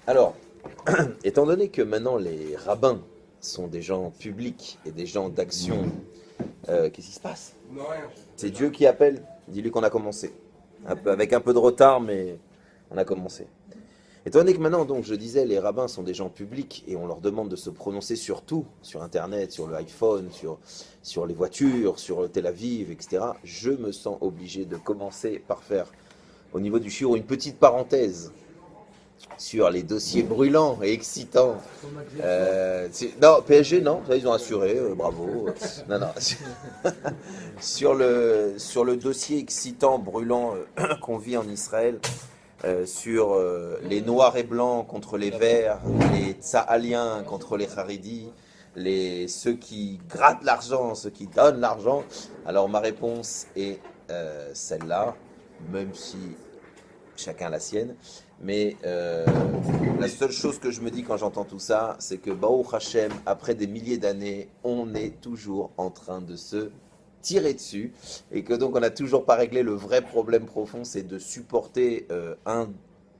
Alors, étant donné que maintenant les rabbins sont des gens publics et des gens d'action, qu'est-ce qui se passe? Non, rien. C'est Dieu qui appelle. Dis-lui qu'on a commencé. Avec un peu de retard, mais on a commencé. Étant donné que maintenant, donc, je disais, les rabbins sont des gens publics et on leur demande de se prononcer sur tout, sur Internet, sur le iPhone, sur les voitures, sur Tel Aviv, etc., je me sens obligé de commencer par faire, au niveau du shiur, une petite parenthèse sur les dossiers brûlants et excitants. Non, PSG, non, ça, ils ont assuré, bravo. Non, non. Sur le dossier excitant, brûlant qu'on vit en Israël, sur les noirs et blancs contre les verts, les tsahaliens contre les haridis, ceux qui grattent l'argent, ceux qui donnent l'argent. Alors ma réponse est celle-là, même si chacun a la sienne. Mais la seule chose que je me dis quand j'entends tout ça, c'est que Baruch Hashem, après des milliers d'années, on est toujours en train de se tirer dessus et que donc on n'a toujours pas réglé le vrai problème profond, c'est de supporter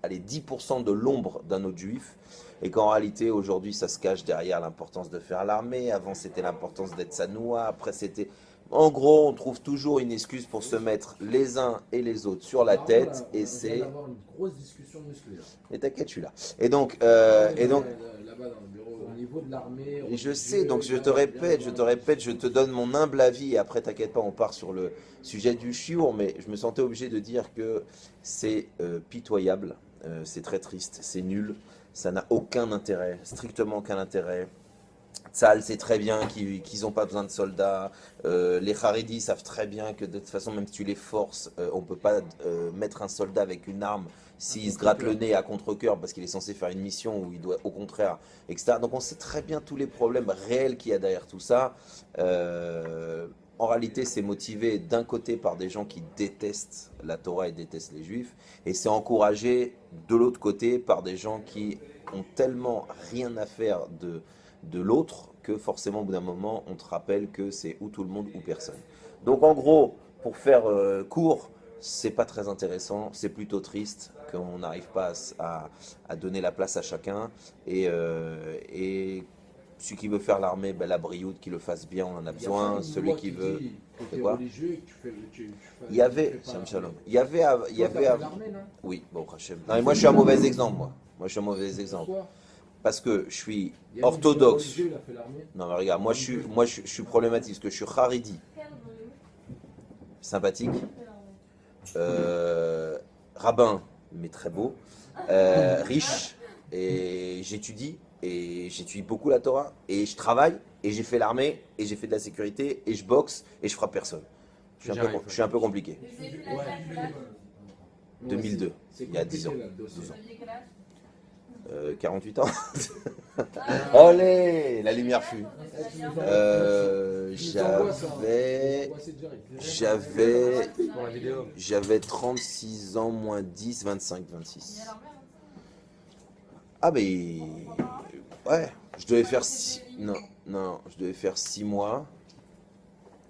allez, 10% de l'ombre d'un autre juif et qu'en réalité aujourd'hui ça se cache derrière l'importance de faire l'armée, avant c'était l'importance d'être sanoua, après c'était... En gros, on trouve toujours une excuse pour se mettre les uns et les autres sur la tête et On vient c'est... d'avoir une grosse discussion musclée là. Mais t'inquiète, je suis là. Et donc, Là-bas dans le bureau, au niveau de l'armée, et je sais, donc je te répète, je te donne mon humble avis et après t'inquiète pas, on part sur le sujet du chiour, mais je me sentais obligé de dire que c'est pitoyable, c'est très triste, c'est nul, ça n'a aucun intérêt, strictement aucun intérêt. Tzahal sait très bien qu'ils n'ont pas besoin de soldats. Les Haridis savent très bien que de toute façon, même si tu les forces, on ne peut pas mettre un soldat avec une arme s'il se gratte le nez à contre-cœur parce qu'il est censé faire une mission où il doit au contraire, etc. Donc on sait très bien tous les problèmes réels qu'il y a derrière tout ça. En réalité, c'est motivé d'un côté par des gens qui détestent la Torah et détestent les Juifs, et c'est encouragé de l'autre côté par des gens qui ont tellement rien à faire de l'autre que forcément au bout d'un moment on te rappelle que c'est ou tout le monde ou personne. Donc en gros, pour faire court, c'est pas très intéressant, c'est plutôt triste qu'on n'arrive pas à donner la place à chacun et celui qui veut faire l'armée, ben, la brioute, qu'il le fasse bien, on en a besoin. Celui qui veut. C'est quoi? Il y avait, Shalom Shalom. Il y avait, oui, bon, Hachem. Non, mais moi je suis un mauvais exemple, moi. Moi je suis un mauvais exemple. Parce que je suis orthodoxe. Non, mais regarde, je suis problématique parce que je suis haridi, sympathique, rabbin, mais très beau, riche, et j'étudie beaucoup la Torah, et je travaille, et j'ai fait l'armée, et j'ai fait de la sécurité, et je boxe, et je frappe personne. Je suis un peu compliqué. 2002, il y a 10 ans. 12 ans. 48 ans. Olé, la lumière fut. J'avais 36 ans, moins 10, 25, 26. Ah, mais. Ouais, je devais faire 6. Non, non, je devais faire 6 mois.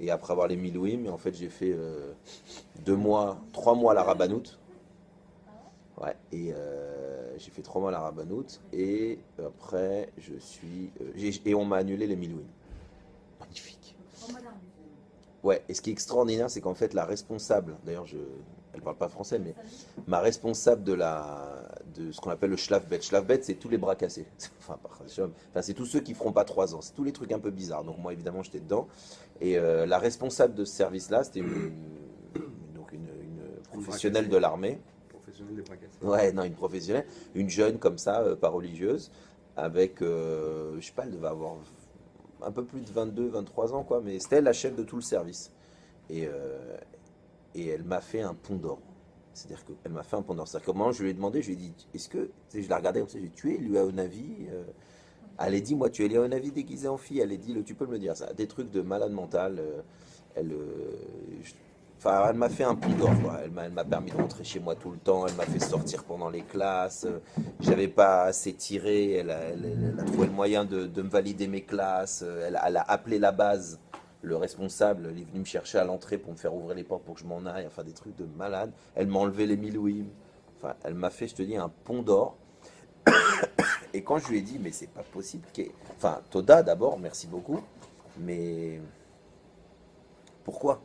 Et après avoir les milouïm, mais en fait, j'ai fait 2 mois, 3 mois à la Rabbanout. Ouais, et j'ai fait 3 mois à la Rabbanout. Et après, et on m'a annulé les milouïm. Magnifique. Ouais, et ce qui est extraordinaire, c'est qu'en fait, la responsable, d'ailleurs, elle parle pas français, mais ma responsable de ce qu'on appelle le Schlafbet. Schlafbet, c'est tous les bras cassés. Enfin, c'est tous ceux qui feront pas 3 ans. C'est tous les trucs un peu bizarres. Donc moi, évidemment, j'étais dedans. Et la responsable de ce service-là, c'était donc une professionnelle de l'armée. Professionnel des bras cassés. Ouais, non, une professionnelle, une jeune comme ça, pas religieuse, avec, je sais pas, elle devait avoir un peu plus de 22, 23 ans, quoi, mais c'était la chef de tout le service. Et, euh, et elle m'a fait un pont d'or. C'est-à-dire qu'elle m'a fait un pont d'or. C'est-à-dire qu'au moment où je lui ai demandé, je lui ai dit, est-ce que, tu sais, je la regardais comme ça, j'ai tué Léonavi. Elle a dit, moi, tu es Léonavi déguisé en fille. Elle a dit, tu peux me le dire, ça. Des trucs de malade mental. Elle, Enfin, elle m'a fait un pont d'or, quoi. Elle m'a permis de rentrer chez moi tout le temps. Elle m'a fait sortir pendant les classes. J'avais pas assez tiré. Elle a trouvé le moyen de me valider mes classes. Elle a appelé la base, le responsable. Il est venu me chercher à l'entrée pour me faire ouvrir les portes pour que je m'en aille. Enfin, des trucs de malade. Elle m'a enlevé les milouïm. Enfin, elle m'a fait, je te dis, un pont d'or. Et quand je lui ai dit, mais c'est pas possible. Enfin, Toda d'abord, merci beaucoup. Mais pourquoi?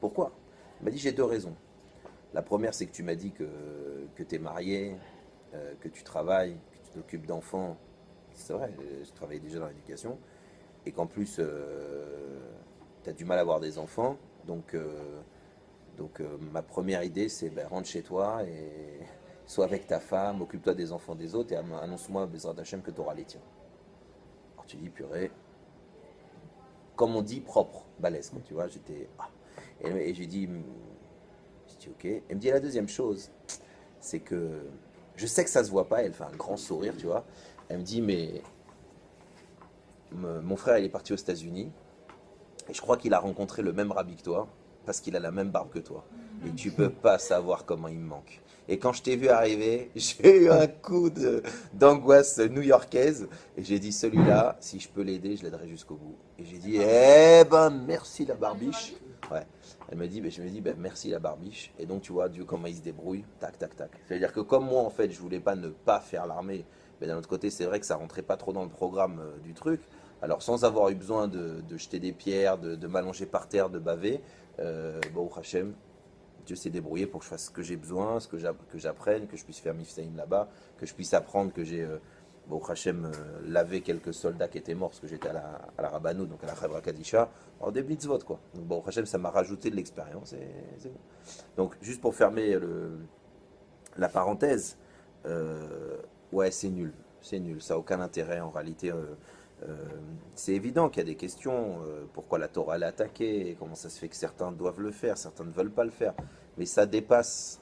Pourquoi? Il m'a dit, j'ai deux raisons. La première, c'est que tu m'as dit que tu es marié, que tu travailles, que tu t'occupes d'enfants. C'est vrai, je travaillais déjà dans l'éducation. Et qu'en plus, tu as du mal à avoir des enfants. Donc, ma première idée, c'est ben, rentre chez toi et sois avec ta femme, occupe-toi des enfants des autres et annonce-moi, Bezrat Hachem, que tu auras les tiens. Alors tu dis, purée, comme on dit, propre, balèze, quoi, tu vois, j'étais... Ah. Et j'ai dit, ok. Elle me dit, la deuxième chose, c'est que je sais que ça se voit pas, elle fait un grand sourire, tu vois. Elle me dit, mais mon frère, il est parti aux États-Unis et je crois qu'il a rencontré le même rabbi que toi parce qu'il a la même barbe que toi. Et tu peux pas savoir comment il me manque. Et quand je t'ai vu arriver, j'ai eu un coup d'angoisse new-yorkaise et j'ai dit, celui-là, si je peux l'aider, je l'aiderai jusqu'au bout. Et j'ai dit, eh ben merci la barbiche. Ouais. Elle me dit, ben, je me dis, ben, merci la barbiche. Et donc tu vois, Dieu comment il se débrouille, tac, tac, tac. C'est-à-dire que comme moi, en fait, je voulais pas ne pas faire l'armée, mais d'un autre côté, c'est vrai que ça rentrait pas trop dans le programme du truc. Alors sans avoir eu besoin de jeter des pierres, de m'allonger par terre, de baver, bon, Hachem, Dieu s'est débrouillé pour que je fasse ce que j'ai besoin, que j'apprenne, que je puisse faire Mifsaïm là-bas, que je puisse apprendre que j'ai, bon, Hachem, lavé quelques soldats qui étaient morts, parce que j'étais à la Rabbanou, donc à la Chavra Kadisha, en des mitzvot, quoi. Donc bon, Hachem, ça m'a rajouté de l'expérience, et c'est bon. Donc, juste pour fermer la parenthèse, ouais, c'est nul, ça n'a aucun intérêt en réalité. C'est évident qu'il y a des questions, pourquoi la Torah elle est attaquée, comment ça se fait que certains doivent le faire, certains ne veulent pas le faire, mais ça dépasse,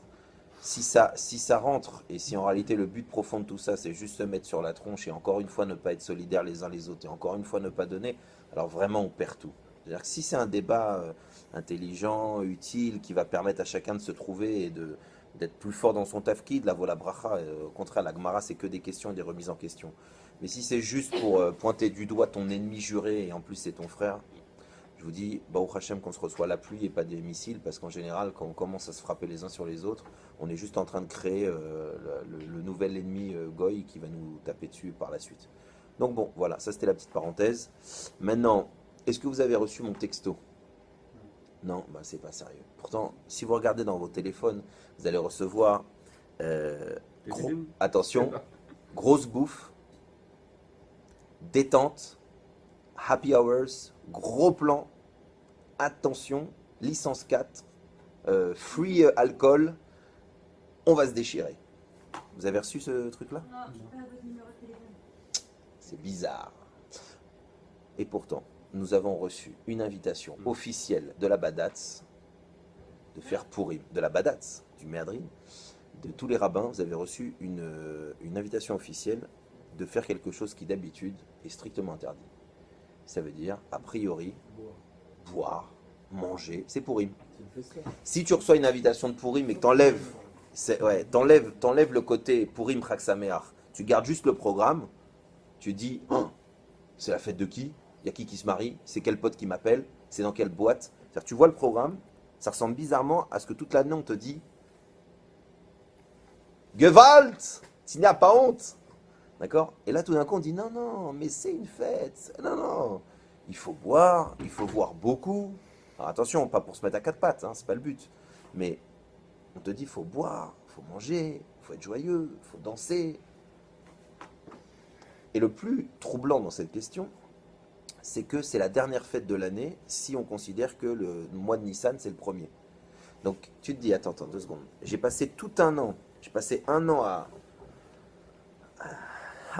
si ça rentre, et si en réalité le but profond de tout ça c'est juste se mettre sur la tronche et encore une fois ne pas être solidaires les uns les autres et encore une fois ne pas donner, alors vraiment on perd tout. C'est-à-dire que si c'est un débat intelligent, utile, qui va permettre à chacun de se trouver et d'être plus fort dans son tafkid, la vola bracha, au contraire la Gemara c'est que des questions et des remises en question. Mais si c'est juste pour pointer du doigt ton ennemi juré et en plus c'est ton frère, je vous dis, Baruch Hashem qu'on se reçoit la pluie et pas des missiles, parce qu'en général, quand on commence à se frapper les uns sur les autres, on est juste en train de créer le nouvel ennemi Goy qui va nous taper dessus par la suite. Donc bon, voilà, ça c'était la petite parenthèse. Maintenant, est-ce que vous avez reçu mon texto? Non, bah c'est pas sérieux. Pourtant, si vous regardez dans vos téléphones, vous allez recevoir, attention, grosse bouffe, détente, happy hours, gros plan, attention, licence 4, free alcool, on va se déchirer. Vous avez reçu ce truc-là? Non, je n'ai pas votre numéro de téléphone. C'est bizarre. Et pourtant, nous avons reçu une invitation officielle de la Badatz de faire Pourim, de la Badatz, du Méadrin, de tous les rabbins. Vous avez reçu une invitation officielle de faire quelque chose qui d'habitude est strictement interdit. Ça veut dire, a priori, boire, manger, c'est Pourim. Si tu reçois une invitation de Pourim et que t'enlèves le côté Pourim Chaksameach, tu gardes juste le programme, tu dis, c'est la fête de qui? Il y a qui se marie? C'est quel pote qui m'appelle? C'est dans quelle boîte? C'est-à-dire, tu vois le programme, ça ressemble bizarrement à ce que toute l'année on te dit Gewalt, tu n'as pas honte. D'accord? Et là, tout d'un coup, on dit non, non, mais c'est une fête. Non, non, il faut boire, il faut boire beaucoup. Alors attention, pas pour se mettre à quatre pattes, hein, c'est pas le but. Mais on te dit, il faut boire, il faut manger, il faut être joyeux, il faut danser. Et le plus troublant dans cette question, c'est que c'est la dernière fête de l'année si on considère que le mois de Nissan, c'est le premier. Donc tu te dis, attends, 2 secondes. J'ai passé tout un an, j'ai passé un an à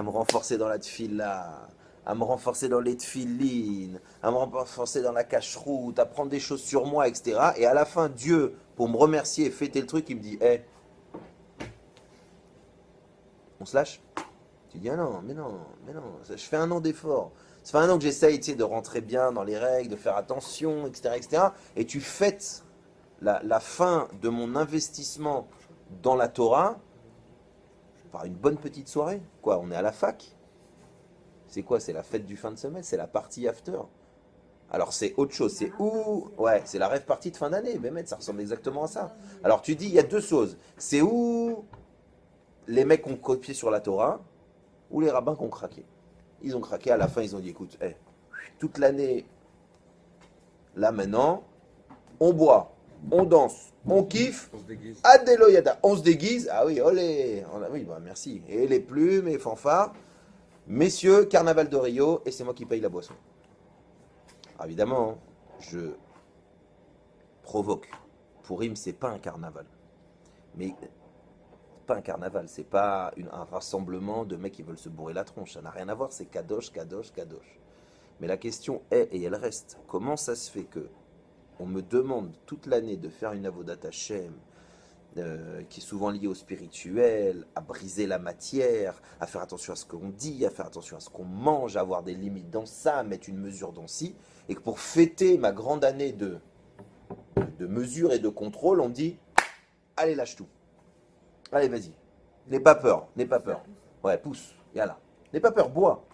me renforcer dans la tefila, à me renforcer dans les tefilines, à me renforcer dans la cache-route, à prendre des choses sur moi, etc. Et à la fin, Dieu, pour me remercier et fêter le truc, il me dit, hé, on se lâche? Tu dis, ah non, mais non, je fais un an d'effort. Ça fait un an que j'essaye de rentrer bien dans les règles, de faire attention, etc. etc. Et tu fêtes la fin de mon investissement dans la Torah par une bonne petite soirée. Quoi, on est à la fac? C'est quoi? C'est la fête du fin de semaine? C'est la partie after? Alors c'est autre chose, c'est où? Ouais, c'est la rêve partie de fin d'année. Bémet, ça ressemble exactement à ça. Alors tu dis, il y a deux choses. C'est où les mecs ont copié sur la Torah, ou les rabbins qui ont craqué. Ils ont craqué, à la fin ils ont dit écoute, toute l'année, là maintenant, on boit, on danse, on kiffe, On se déguise. Adeloyada, on se déguise, ah oui, olé, oui, bah merci, et les plumes, et les fanfares, messieurs, carnaval de Rio, et c'est moi qui paye la boisson. Alors évidemment, je provoque. Purim, c'est pas un carnaval. Mais pas un carnaval, c'est pas un rassemblement de mecs qui veulent se bourrer la tronche. Ça n'a rien à voir, c'est kadosh, kadosh, kadosh. Mais la question est, et elle reste, comment ça se fait que on me demande toute l'année de faire une avodat Hashem qui est souvent liée au spirituel, à briser la matière, à faire attention à ce qu'on dit, à faire attention à ce qu'on mange, à avoir des limites dans ça, à mettre une mesure dans ci, et que pour fêter ma grande année de mesure et de contrôle, on me dit, allez lâche tout. Allez, vas-y. N'aie pas peur, n'aie pas peur. Ouais, pousse, yalla. N'aie pas peur, bois.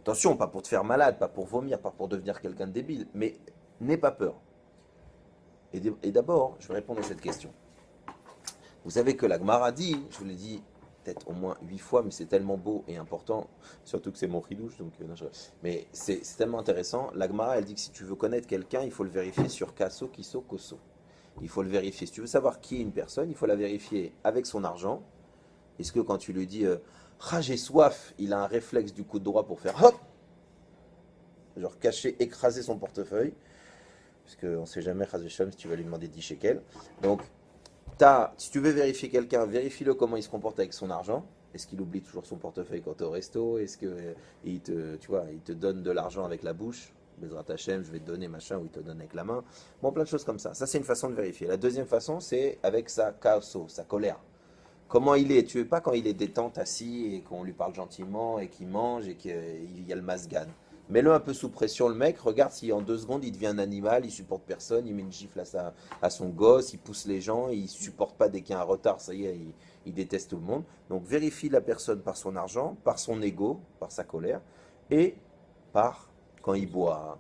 Attention, pas pour te faire malade, pas pour vomir, pas pour devenir quelqu'un de débile, mais n'aie pas peur. Et d'abord, je vais répondre à cette question. Vous savez que la Gemara dit, je vous l'ai dit peut-être au moins 8 fois, mais c'est tellement beau et important, surtout que c'est mon chidouche, donc mais c'est tellement intéressant. La Gemara, elle dit que si tu veux connaître quelqu'un, il faut le vérifier sur Kasso, Kiso, Koso. Il faut le vérifier. Si tu veux savoir qui est une personne, il faut la vérifier avec son argent. Est-ce que quand tu lui dis j'ai soif, il a un réflexe du coup de droit pour faire hop, genre cacher, écraser son portefeuille, parce qu'on ne sait jamais si tu vas lui demander 10 shekels. Donc, si tu veux vérifier quelqu'un, vérifie-le comment il se comporte avec son argent. Est-ce qu'il oublie toujours son portefeuille quand tu es au resto? Est-ce qu'il te donne de l'argent avec la bouche? Bezrat Hashem, je vais te donner machin, ou il te donne avec la main. Bon, plein de choses comme ça. Ça, c'est une façon de vérifier. La deuxième façon, c'est avec sa kaoso, sa colère. Comment il est? Tu veux pas quand il est détente, assis, et qu'on lui parle gentiment, et qu'il mange, et qu'il y a le masgan. Mets-le un peu sous pression, le mec. Regarde si en 2 secondes, il devient un animal, il supporte personne, il met une gifle à son gosse, il pousse les gens, il supporte pas dès qu'il y a un retard, ça y est, il déteste tout le monde. Donc, vérifie la personne par son argent, par son ego, par sa colère, et par quand il boit.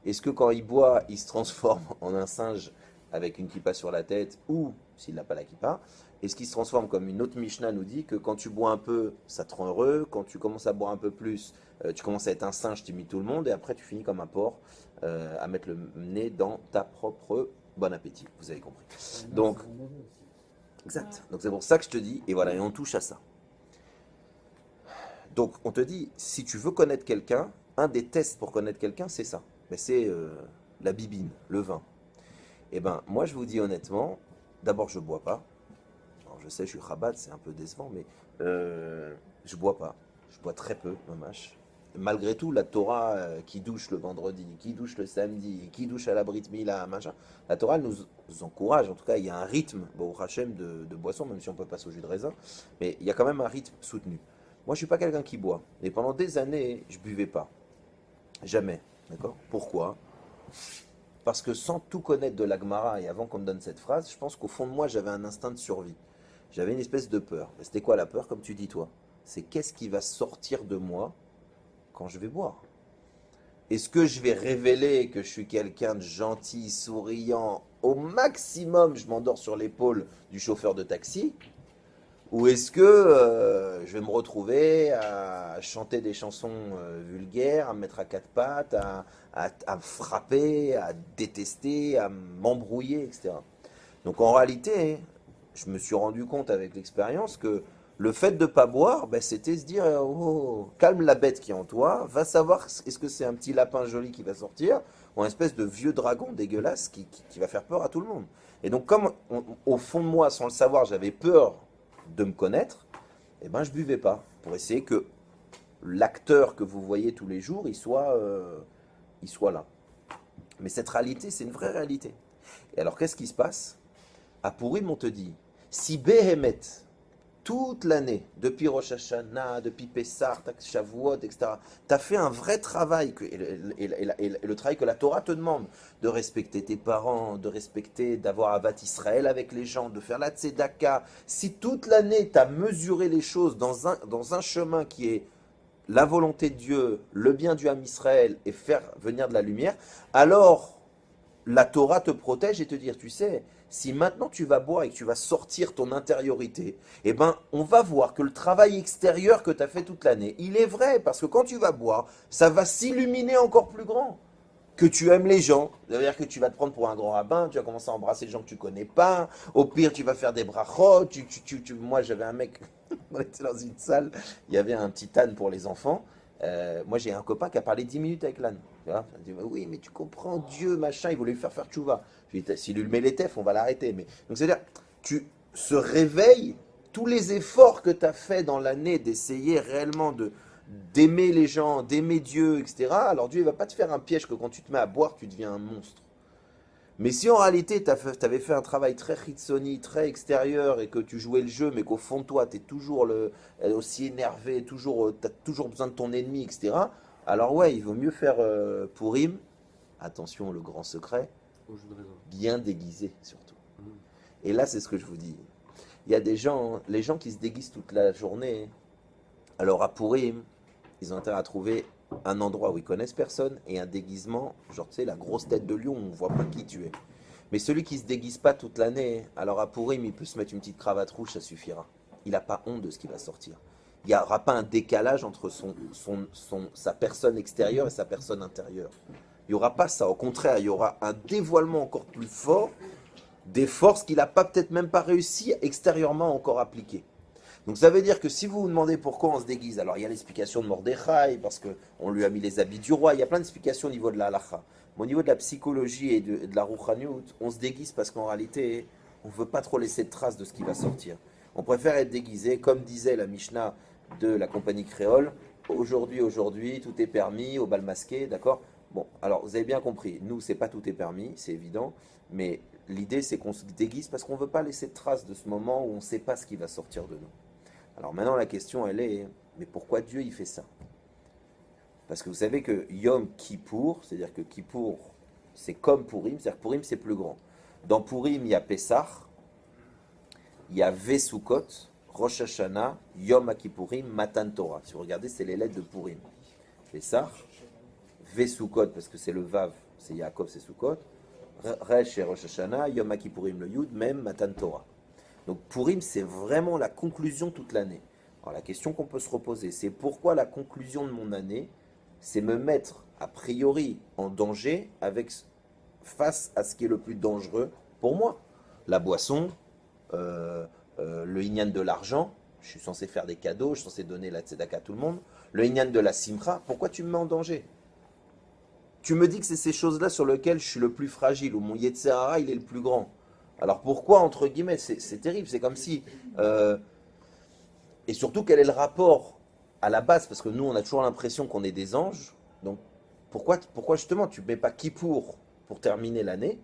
Est-ce que quand il boit, il se transforme en un singe avec une kippa sur la tête, ou s'il n'a pas la kippa? Est-ce qu'il se transforme comme une autre Mishnah nous dit que quand tu bois un peu, ça te rend heureux, quand tu commences à boire un peu plus, tu commences à être un singe, tu imites tout le monde, et après tu finis comme un porc à mettre le nez dans ta propre bon appétit. Vous avez compris. Donc, exact. Donc c'est pour ça que je te dis, et voilà, et on touche à ça. Donc on te dit, si tu veux connaître quelqu'un, un des tests pour connaître quelqu'un, c'est ça. Mais c'est la bibine, le vin. Eh bien, moi je vous dis honnêtement, d'abord je ne bois pas. Alors, je sais, je suis rabat, c'est un peu décevant, mais je bois pas. Je bois très peu, mamache. Malgré tout, la Torah qui douche le vendredi, qui douche le samedi, qui douche à la Brit Mila, machin, la Torah elle nous encourage, en tout cas il y a un rythme, bon, Hachem, de boisson, même si on peut passer au jus de raisin, mais il y a quand même un rythme soutenu. Moi je suis pas quelqu'un qui boit, et pendant des années, je buvais pas. Jamais, d'accord? Pourquoi? Parce que sans tout connaître de la Gemara, et avant qu'on me donne cette phrase, je pense qu'au fond de moi j'avais un instinct de survie. J'avais une espèce de peur. C'était quoi la peur, comme tu dis toi? C'est qu'est-ce qui va sortir de moi quand je vais boire? Est-ce que je vais révéler que je suis quelqu'un de gentil, souriant, au maximum je m'endors sur l'épaule du chauffeur de taxi? Ou est-ce que je vais me retrouver à chanter des chansons vulgaires, à me mettre à 4 pattes, à me frapper, à détester, à m'embrouiller, etc. Donc en réalité, je me suis rendu compte avec l'expérience que le fait de ne pas boire, ben, c'était se dire oh, calme la bête qui est en toi, va savoir est-ce que c'est un petit lapin joli qui va sortir ou un espèce de vieux dragon dégueulasse qui va faire peur à tout le monde. Et donc comme au fond de moi, sans le savoir, j'avais peur de me connaître, eh ben, je buvais pas pour essayer que l'acteur que vous voyez tous les jours, il soit là. Mais cette réalité, c'est une vraie réalité. Et alors qu'est-ce qui se passe? À Purim, on te dit, si Behemet, toute l'année, depuis Rosh Hashanah, depuis Pessah, Shavuot, etc., tu as fait un vrai travail, et le travail que la Torah te demande, de respecter tes parents, de respecter, d'avoir Avat Israël avec les gens, de faire la Tzedaka. Si toute l'année, tu as mesuré les choses dans un chemin qui est la volonté de Dieu, le bien du Ham Israël, et faire venir de la lumière, alors la Torah te protège et te dire, tu sais, si maintenant tu vas boire et que tu vas sortir ton intériorité, eh ben, on va voir que le travail extérieur que tu as fait toute l'année, il est vrai, parce que quand tu vas boire, ça va s'illuminer encore plus grand. Que tu aimes les gens, c'est-à-dire que tu vas te prendre pour un grand rabbin, tu vas commencer à embrasser des gens que tu connais pas, au pire tu vas faire des brachot, moi j'avais un mec, on était dans une salle, il y avait un petit âne pour les enfants, moi j'ai un copain qui a parlé 10 minutes avec l'âne, tu vois, il dit, oui mais tu comprends, Dieu machin, il voulait lui faire tchouva, je lui dis, s'il lui met les tefs, on va l'arrêter, mais, donc c'est-à-dire, tu se réveilles, tous les efforts que tu as fait dans l'année d'essayer réellement d'aimer les gens, d'aimer Dieu, etc. Alors Dieu ne va pas te faire un piège que quand tu te mets à boire, tu deviens un monstre. Mais si en réalité tu avais fait un travail très hitsoni, très extérieur, et que tu jouais le jeu, mais qu'au fond de toi, tu es toujours aussi énervé, tu as toujours besoin de ton ennemi, etc. Alors ouais, il vaut mieux faire Pourim, attention, le grand secret, bien déguisé surtout. Et là, c'est ce que je vous dis. Il y a des gens, les gens qui se déguisent toute la journée, alors à Pourim, ils ont intérêt à trouver un endroit où ils connaissent personne et un déguisement, genre tu sais, la grosse tête de lion, on voit pas qui tu es. Mais celui qui se déguise pas toute l'année, alors à Pourim, il peut se mettre une petite cravate rouge, ça suffira. Il n'a pas honte de ce qui va sortir. Il n'y aura pas un décalage entre sa personne extérieure et sa personne intérieure. Il n'y aura pas ça. Au contraire, il y aura un dévoilement encore plus fort des forces qu'il n'a pas peut-être même pas réussi extérieurement à encore appliquer. Donc ça veut dire que si vous vous demandez pourquoi on se déguise, alors il y a l'explication de Mordechai, parce qu'on lui a mis les habits du roi, il y a plein d'explications au niveau de la halacha. Mais au niveau de la psychologie et de la rouchaniout, on se déguise parce qu'en réalité, on ne veut pas trop laisser de traces de ce qui va sortir. On préfère être déguisé, comme disait la Mishnah de la compagnie créole, aujourd'hui, tout est permis au bal masqué, d'accord? Bon, alors vous avez bien compris, nous, c'est pas tout est permis, c'est évident, mais l'idée c'est qu'on se déguise parce qu'on ne veut pas laisser de traces de ce moment où on ne sait pas ce qui va sortir de nous. Alors maintenant la question elle est, mais pourquoi Dieu il fait ça? Parce que vous savez que Yom Kippour, c'est-à-dire que Kippour c'est comme Purim, c'est-à-dire que Purim c'est plus grand. Dans Purim il y a Pessah, il y a Vesukot, Rosh Hashanah, Yom Kippourim, Matan Torah. Si vous regardez c'est les lettres de Purim. Pessah, Vesukot parce que c'est le Vav, c'est Yaakov, c'est Sukkot, Resh et Rosh Hashanah, Yom Kippourim le Yud, même Matan Torah. Donc Purim, c'est vraiment la conclusion toute l'année. Alors la question qu'on peut se reposer, c'est pourquoi la conclusion de mon année, c'est me mettre a priori en danger face à ce qui est le plus dangereux pour moi. La boisson, le inyan de l'argent, je suis censé faire des cadeaux, je suis censé donner la tzedaka à tout le monde. Le inyan de la simcha, pourquoi tu me mets en danger? Tu me dis que c'est ces choses-là sur lesquelles je suis le plus fragile, où mon Yetzirah, il est le plus grand. Alors pourquoi, entre guillemets, c'est terrible, c'est comme si... et surtout, quel est le rapport à la base? Parce que nous, on a toujours l'impression qu'on est des anges. Donc, pourquoi justement, tu ne mets pas Kippour pour terminer l'année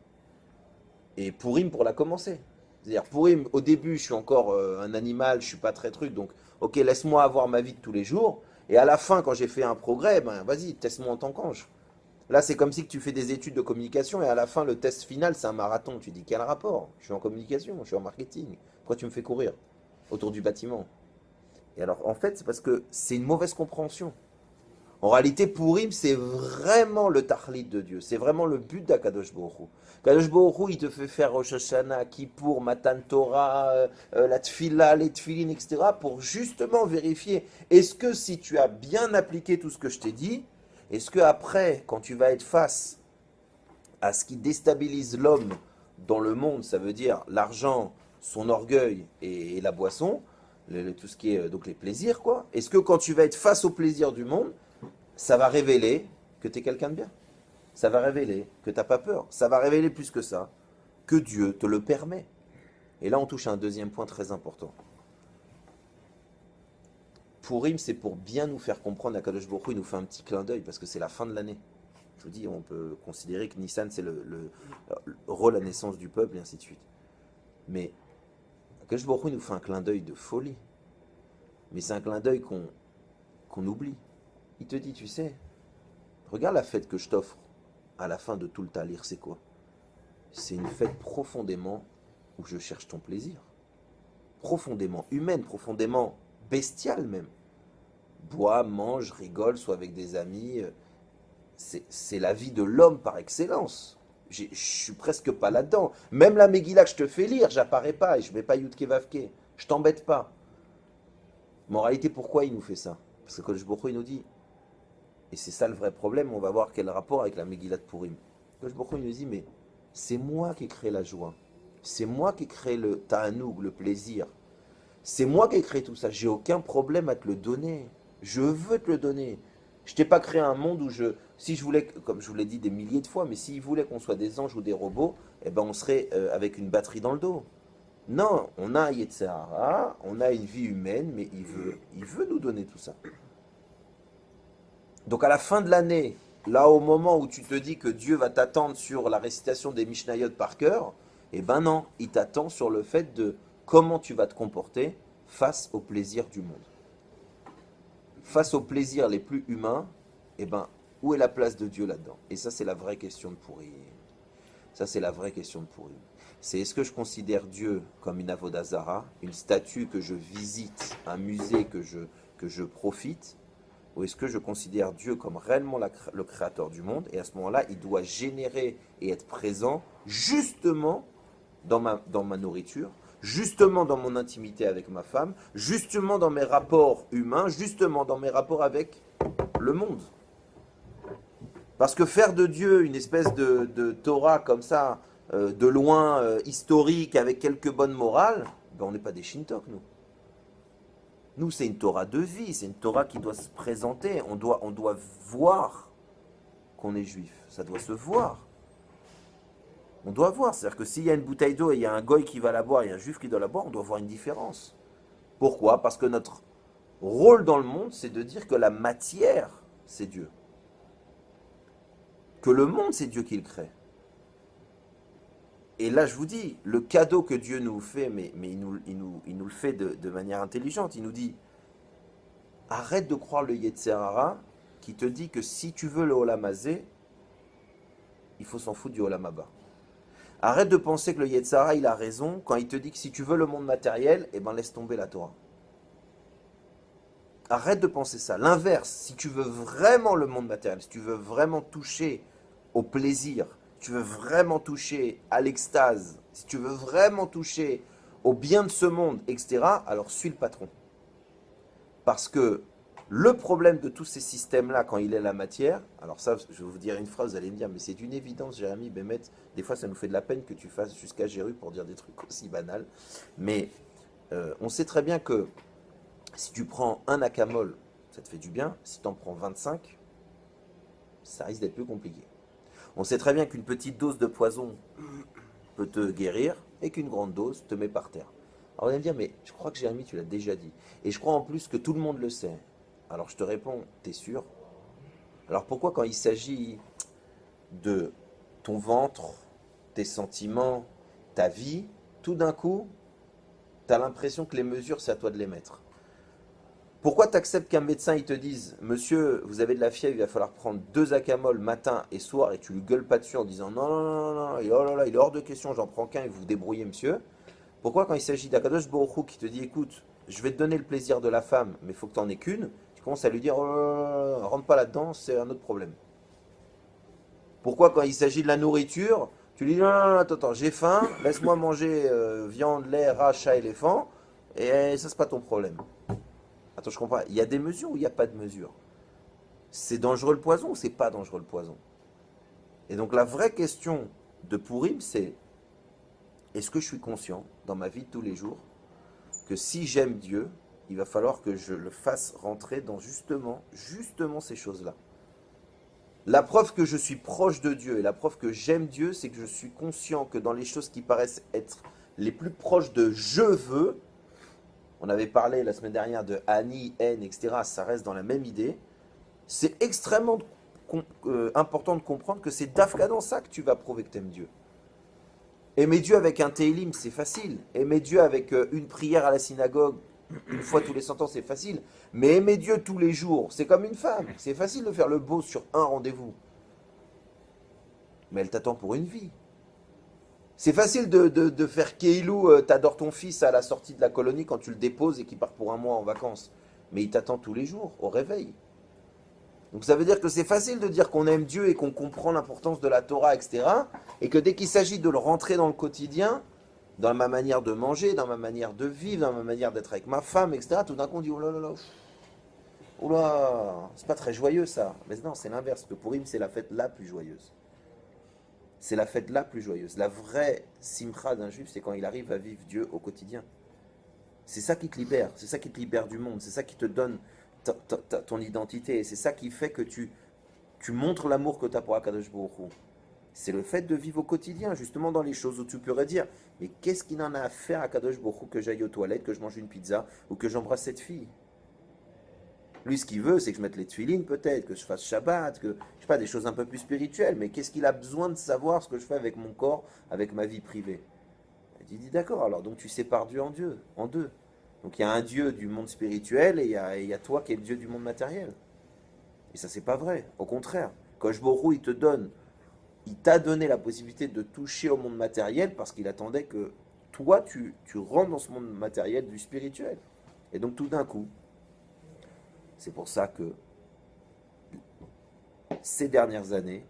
et Pourim pour la commencer? C'est-à-dire, Pourim, au début, je suis encore un animal, je ne suis pas très truc, donc, ok, laisse-moi avoir ma vie de tous les jours. Et à la fin, quand j'ai fait un progrès, ben vas-y, teste-moi en tant qu'ange. Là, c'est comme si tu fais des études de communication et à la fin, le test final, c'est un marathon. Tu dis, quel rapport? Je suis en communication, je suis en marketing. Pourquoi tu me fais courir autour du bâtiment? Et alors, en fait, c'est parce que c'est une mauvaise compréhension. En réalité, Pourim, c'est vraiment le tahlit de Dieu. C'est vraiment le but d'Akadosh Baruch Hu. Kadosh Baruch Hu, il te fait faire Rosh Hashanah, Kippour, Matan Torah, la Tfila, les Tfilin, etc. pour justement vérifier, est-ce que si tu as bien appliqué tout ce que je t'ai dit, est-ce que après, quand tu vas être face à ce qui déstabilise l'homme dans le monde, ça veut dire l'argent, son orgueil et la boisson, tout ce qui est donc les plaisirs, quoi. Est-ce que quand tu vas être face aux plaisirs du monde, ça va révéler que tu es quelqu'un de bien? Ça va révéler que tu n'as pas peur. Ça va révéler plus que ça, que Dieu te le permet. Et là, on touche à un deuxième point très important. Pourim, c'est pour bien nous faire comprendre, Akadosh Baruch Hu, il nous fait un petit clin d'œil, parce que c'est la fin de l'année. Je vous dis, on peut considérer que Nissan, c'est le rôle à naissance du peuple, et ainsi de suite. Mais Akadosh Baruch Hu nous fait un clin d'œil de folie. Mais c'est un clin d'œil qu'on oublie. Il te dit, tu sais, regarde la fête que je t'offre à la fin de tout le talir, c'est quoi? C'est une fête profondément où je cherche ton plaisir. Profondément humaine, profondément bestiale même. Bois, mange, rigole, soit avec des amis. C'est la vie de l'homme par excellence. Je suis presque pas là-dedans. Même la Megillah que je te fais lire, j'apparais pas et je mets pas Yudke Vavke. Je t'embête pas. Mais en réalité, pourquoi il nous fait ça? Parce que Kodesh Baruch Hu, il nous dit, et c'est ça le vrai problème, on va voir quel rapport avec la Megillah de Purim. Kodesh Baruch Hu, il nous dit, mais c'est moi qui ai créé la joie. C'est moi qui ai créé le ta'anoug, le plaisir. C'est moi qui ai créé tout ça. J'ai aucun problème à te le donner. Je veux te le donner. Je t'ai pas créé un monde où si je voulais, comme je vous l'ai dit des milliers de fois, mais s'il voulait qu'on soit des anges ou des robots, eh ben on serait avec une batterie dans le dos. Non, on a un Yetzer Hara, on a une vie humaine, mais il veut nous donner tout ça. Donc à la fin de l'année, là au moment où tu te dis que Dieu va t'attendre sur la récitation des Mishnayot par cœur, eh ben non, il t'attend sur le fait de comment tu vas te comporter face aux plaisirs du monde. Face aux plaisirs les plus humains, eh ben, où est la place de Dieu là-dedans? Et ça, c'est la vraie question de Purim. Ça, c'est la vraie question de Purim. C'est est-ce que je considère Dieu comme une avodah zara, une statue que je visite, un musée que je profite, ou est-ce que je considère Dieu comme réellement le créateur du monde? Et à ce moment-là, il doit générer et être présent justement dans ma nourriture, justement dans mon intimité avec ma femme, justement dans mes rapports humains, justement dans mes rapports avec le monde. Parce que faire de Dieu une espèce de Torah comme ça, de loin, historique, avec quelques bonnes morales, ben on n'est pas des Shintok, nous. Nous, c'est une Torah de vie, c'est une Torah qui doit se présenter. On doit voir qu'on est juif, ça doit se voir. On doit voir, c'est-à-dire que s'il y a une bouteille d'eau et il y a un goy qui va la boire et un juif qui doit la boire, on doit voir une différence. Pourquoi? Parce que notre rôle dans le monde, c'est de dire que la matière, c'est Dieu. Que le monde, c'est Dieu qui le crée. Et là, je vous dis, le cadeau que Dieu nous fait, mais il nous le fait de manière intelligente. Il nous dit, arrête de croire le Yetzer Hara qui te dit que si tu veux le Olam Hazé, il faut s'en foutre du Olam Haba. Arrête de penser que le Yetzer Hara, il a raison quand il te dit que si tu veux le monde matériel, eh ben laisse tomber la Torah. Arrête de penser ça. L'inverse, si tu veux vraiment le monde matériel, si tu veux vraiment toucher au plaisir, si tu veux vraiment toucher à l'extase, si tu veux vraiment toucher au bien de ce monde, etc., alors suis le patron. Parce que le problème de tous ces systèmes-là, quand il est la matière, alors ça, je vais vous dire une phrase, vous allez me dire, mais c'est d'une évidence, Jérémy Bémet, des fois ça nous fait de la peine que tu fasses jusqu'à Jéru pour dire des trucs aussi banals, mais on sait très bien que si tu prends un acamol, ça te fait du bien, si tu en prends 25, ça risque d'être plus compliqué. On sait très bien qu'une petite dose de poison peut te guérir et qu'une grande dose te met par terre. Alors vous allez me dire, mais je crois que Jérémy, tu l'as déjà dit. Et je crois en plus que tout le monde le sait. Alors je te réponds, t'es sûr? Alors pourquoi quand il s'agit de ton ventre, tes sentiments, ta vie, tout d'un coup, tu as l'impression que les mesures, c'est à toi de les mettre? Pourquoi tu acceptes qu'un médecin il te dise, monsieur, vous avez de la fièvre, il va falloir prendre 2 acamol matin et soir, et tu lui gueules pas dessus en disant non, non, non, non, et oh là là, il est hors de question, j'en prends qu'un et vous vous débrouillez, monsieur? Pourquoi quand il s'agit d'Akadosh Baruch Hu qui te dit, écoute, je vais te donner le plaisir de la femme, mais il faut que tu n'en aies qu'une, tu commences à lui dire, oh là là, rentre pas là-dedans, c'est un autre problème. Pourquoi quand il s'agit de la nourriture, tu lui dis, non, non, non, attends, j'ai faim, laisse-moi manger viande, lait, rat, chat, éléphant, et ça, c'est pas ton problème. Attends, je comprends. Il y a des mesures ou il n'y a pas de mesures? C'est dangereux le poison ou c'est pas dangereux le poison? Et donc la vraie question de Purim, c'est est-ce que je suis conscient dans ma vie de tous les jours que si j'aime Dieu, il va falloir que je le fasse rentrer dans justement ces choses-là. La preuve que je suis proche de Dieu et la preuve que j'aime Dieu, c'est que je suis conscient que dans les choses qui paraissent être les plus proches de je veux, on avait parlé la semaine dernière de Ani, haine, etc. Ça reste dans la même idée. C'est extrêmement important de comprendre que c'est d'Afka dans ça que tu vas prouver que tu aimes Dieu. Aimer Dieu avec un Télim, c'est facile. Aimer Dieu avec une prière à la synagogue, une fois tous les 100 ans, c'est facile. Mais aimer Dieu tous les jours, c'est comme une femme. C'est facile de faire le beau sur un rendez-vous. Mais elle t'attend pour une vie. C'est facile de faire Keilou, t'adores ton fils à la sortie de la colonie quand tu le déposes et qu'il part pour un mois en vacances. Mais il t'attend tous les jours, au réveil. Donc ça veut dire que c'est facile de dire qu'on aime Dieu et qu'on comprend l'importance de la Torah, etc. Et que dès qu'il s'agit de le rentrer dans le quotidien, dans ma manière de manger, dans ma manière de vivre, dans ma manière d'être avec ma femme, etc., tout d'un coup on dit, oh là là là, oh là, c'est pas très joyeux ça. Mais non, c'est l'inverse, parce que Purim c'est la fête la plus joyeuse. C'est la fête la plus joyeuse. La vraie simcha d'un juif, c'est quand il arrive à vivre Dieu au quotidien. C'est ça qui te libère, c'est ça qui te libère du monde, c'est ça qui te donne ton identité, c'est ça qui fait que tu montres l'amour que tu as pour Akadosh Baruch Hu. C'est le fait de vivre au quotidien, justement dans les choses où tu pourrais dire, mais qu'est-ce qu'il en a à faire à Akadosh Baruch Hu que j'aille aux toilettes, que je mange une pizza ou que j'embrasse cette fille? Lui, ce qu'il veut, c'est que je mette les tefilines peut-être, que je fasse Shabbat, que, je sais pas, des choses un peu plus spirituelles, mais qu'est-ce qu'il a besoin de savoir ce que je fais avec mon corps, avec ma vie privée? Il dit d'accord, alors donc tu sépares Dieu en deux. Donc il y a un Dieu du monde spirituel et il y a toi qui es le Dieu du monde matériel. Et ça, c'est pas vrai. Au contraire, Kosh Borou, il t'a donné la possibilité de toucher au monde matériel parce qu'il attendait que toi, tu rentres dans ce monde matériel du spirituel. Et donc tout d'un coup, c'est pour ça que ces dernières années,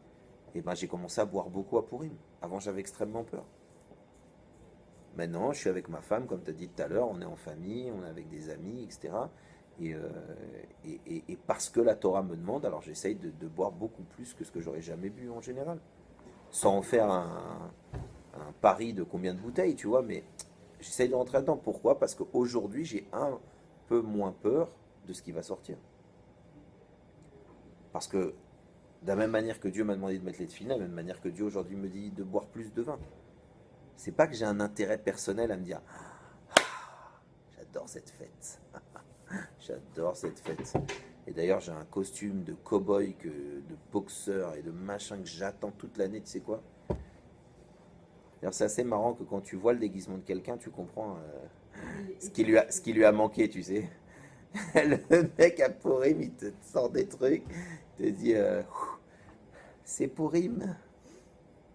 eh ben, j'ai commencé à boire beaucoup à Purim. Avant, j'avais extrêmement peur. Maintenant, je suis avec ma femme, comme tu as dit tout à l'heure, on est en famille, on est avec des amis, etc. Et parce que la Torah me demande, alors j'essaye de boire beaucoup plus que ce que j'aurais jamais bu en général. Sans en faire un pari de combien de bouteilles, tu vois, mais j'essaye de rentrer là-dedans. Pourquoi? Parce qu'aujourd'hui, j'ai un peu moins peur de ce qui va sortir. Parce que, de la même manière que Dieu m'a demandé de mettre les tefilines, de la même manière que Dieu aujourd'hui me dit de boire plus de vin. C'est pas que j'ai un intérêt personnel à me dire j'adore cette fête. J'adore cette fête. Et d'ailleurs, j'ai un costume de cow-boy, de boxeur et de machin que j'attends toute l'année, tu sais quoi? D'ailleurs, c'est assez marrant que quand tu vois le déguisement de quelqu'un, tu comprends ce qui lui a manqué, tu sais. Le mec à Purim, il te sort des trucs, il te dit c'est Purim.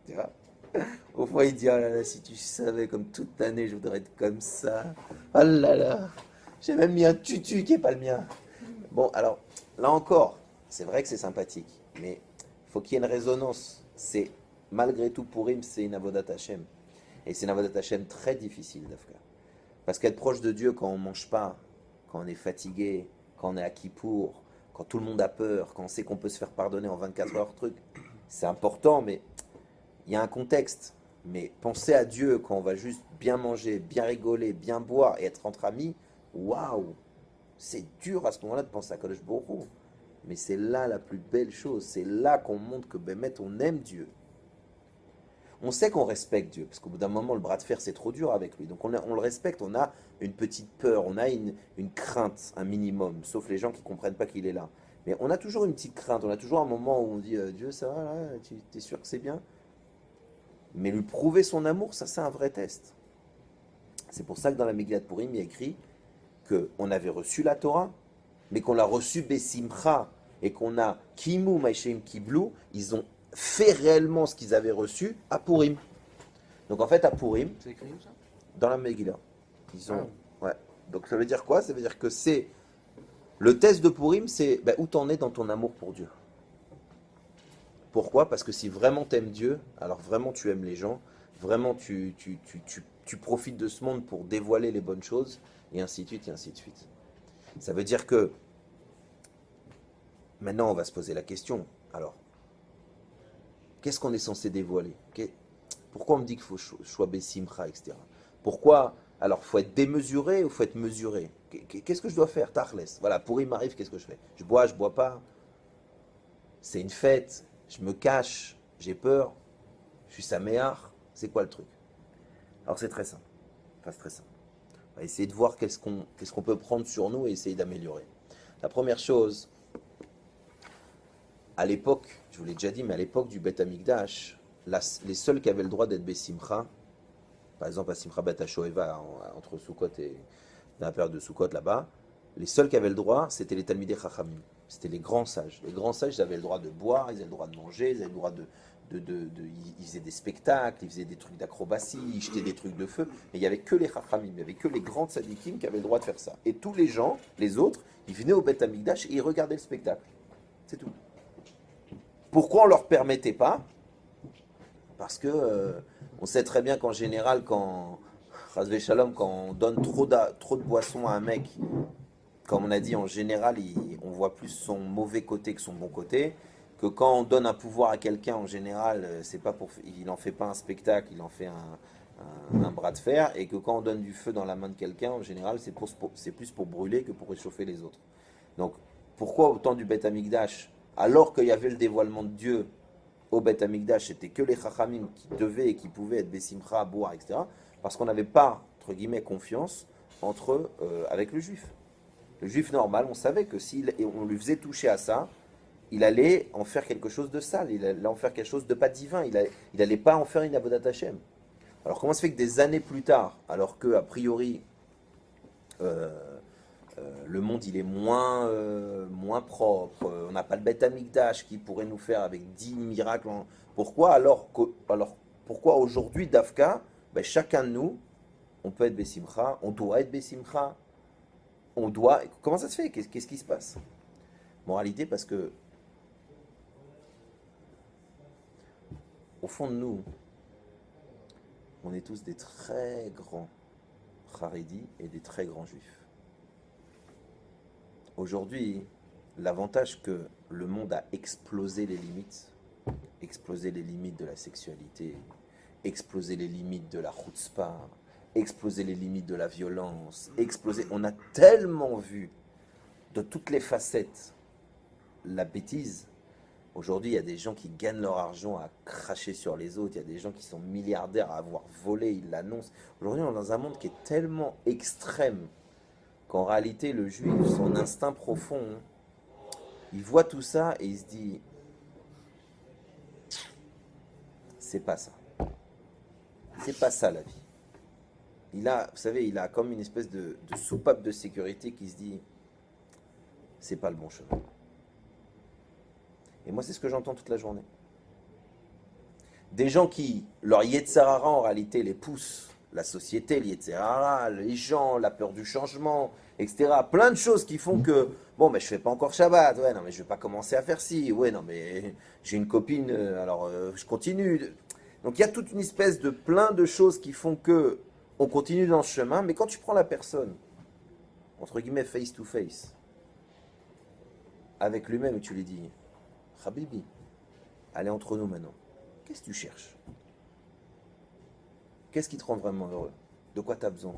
Tu vois? Au fond, il dit, oh là là, si tu savais, comme toute l'année, je voudrais être comme ça. Oh là là, j'ai même mis un tutu qui n'est pas le mien. Bon, alors, là encore, c'est vrai que c'est sympathique, mais il faut qu'il y ait une résonance. C'est, malgré tout, Purim, c'est une avodat Hashem. Et c'est une avodat Hashem très difficile, Dafka. Parce qu'être proche de Dieu quand on ne mange pas, quand on est fatigué, quand on est à Kippour, quand tout le monde a peur, quand on sait qu'on peut se faire pardonner en 24 heures, truc, c'est important, mais il y a un contexte, mais penser à Dieu quand on va juste bien manger, bien rigoler, bien boire et être entre amis, waouh, c'est dur à ce moment-là de penser à Kadosh Baruch Hu. Mais c'est là la plus belle chose, c'est là qu'on montre que Bémet, on aime Dieu. On sait qu'on respecte Dieu, parce qu'au bout d'un moment, le bras de fer, c'est trop dur avec lui. Donc on le respecte, on a une petite peur, on a une crainte, un minimum, sauf les gens qui ne comprennent pas qu'il est là. Mais on a toujours une petite crainte, on a toujours un moment où on dit Dieu, ça va là, tu es sûr que c'est bien? Mais lui prouver son amour, ça c'est un vrai test. C'est pour ça que dans la Megillat Purim, il y a écrit qu'on avait reçu la Torah, mais qu'on l'a reçue Besimcha, et qu'on a Kimu Maïshem Kiblu, ils ont fait réellement ce qu'ils avaient reçu à Purim. Donc en fait, à Purim, C'est écrit où ça? dans la Megillah, ils ont... Ouais. Donc ça veut dire quoi? Ça veut dire que c'est... Le test de Purim, c'est où t'en es dans ton amour pour Dieu. Pourquoi? Parce que si vraiment tu aimes Dieu, alors vraiment tu aimes les gens, vraiment tu profites de ce monde pour dévoiler les bonnes choses, et ainsi de suite, et ainsi de suite. Ça veut dire que, maintenant on va se poser la question, alors, qu'est-ce qu'on est censé dévoiler? Pourquoi on me dit qu'il faut choix Bessimcha, etc. Pourquoi? Alors, il faut être démesuré ou il faut être mesuré? Qu'est-ce que je dois faire? Tachles. Voilà, pour il m'arrive, qu'est-ce que je fais? Je bois pas. C'est une fête. Je me cache. J'ai peur. Je suis saméar. C'est quoi le truc? Alors, c'est très simple. Enfin, c'est très simple. On va essayer de voir qu'est-ce qu'on peut prendre sur nous et essayer d'améliorer. La première chose, à l'époque, je vous l'ai déjà dit, mais à l'époque du Beth Amikdash, les seuls qui avaient le droit d'être Bessimcha, par exemple à Simcha Bet HaShoeva, entre Sukkot et dans la période de Sukkot là-bas, les seuls qui avaient le droit, c'était les Talmidei Chachamim, c'était les grands sages. Les grands sages, ils avaient le droit de boire, ils avaient le droit de manger, ils avaient le droit ils faisaient des spectacles, ils faisaient des trucs d'acrobatie, ils jetaient des trucs de feu, mais il n'y avait que les Chachamim, il n'y avait que les grands tzadikim qui avaient le droit de faire ça. Et tous les gens, les autres, ils venaient au Beth Amikdash et ils regardaient le spectacle. C'est tout. Pourquoi on ne leur permettait pas? Parce que on sait très bien qu'en général, quand on donne trop de boissons à un mec, comme on a dit, en général, on voit plus son mauvais côté que son bon côté. Que quand on donne un pouvoir à quelqu'un, en général, c'est pas pour, il n'en fait pas un spectacle, il en fait un bras de fer. Et que quand on donne du feu dans la main de quelqu'un, en général, c'est plus pour brûler que pour réchauffer les autres. Donc, pourquoi au temps du Beth Amikdash, alors qu'il y avait le dévoilement de Dieu au Beth Amikdash, c'était que les Chachamim qui devaient et qui pouvaient être Bessimcha, boire, etc. Parce qu'on n'avait pas, entre guillemets, confiance avec le juif. Le juif normal, on savait que si on lui faisait toucher à ça, il allait en faire quelque chose de sale, il allait en faire quelque chose de pas divin, il allait pas en faire une Avodat Hashem. Alors comment se fait que des années plus tard, alors que a priori le monde il est moins propre, on n'a pas le Beth Amikdash qui pourrait nous faire avec 10 miracles, pourquoi pourquoi aujourd'hui Dafka, ben, chacun de nous, on peut être Bessimcha, on doit être Bessimcha, comment ça se fait? Qu'est-ce qui se passe? Moralité, parce que au fond de nous, on est tous des très grands Haredis et des très grands juifs. Aujourd'hui, l'avantage que le monde a explosé les limites de la sexualité, explosé les limites de la chutzpah, explosé les limites de la violence, on a tellement vu de toutes les facettes la bêtise. Aujourd'hui, il y a des gens qui gagnent leur argent à cracher sur les autres, il y a des gens qui sont milliardaires à avoir volé, ils l'annoncent. Aujourd'hui, on est dans un monde qui est tellement extrême qu'en réalité, le juif, son instinct profond, il voit tout ça et il se dit, c'est pas ça. C'est pas ça la vie. Vous savez, il a comme une espèce de soupape de sécurité qui se dit, c'est pas le bon chemin. Et moi, c'est ce que j'entends toute la journée. Des gens qui, leur Yetzirara, en réalité, les poussent. La société, le Yetzirara, les gens, la peur du changement, etc. Plein de choses qui font que, bon, mais je fais pas encore Shabbat. Ouais, non, mais je vais pas commencer à faire ci. Ouais, non, mais j'ai une copine, alors je continue. Donc, il y a toute une espèce de plein de choses qui font que on continue dans ce chemin. Mais quand tu prends la personne, entre guillemets, face to face, avec lui-même, et tu lui dis, Habibi, allez entre nous maintenant. Qu'est-ce que tu cherches? Qu'est-ce qui te rend vraiment heureux? De quoi tu as besoin?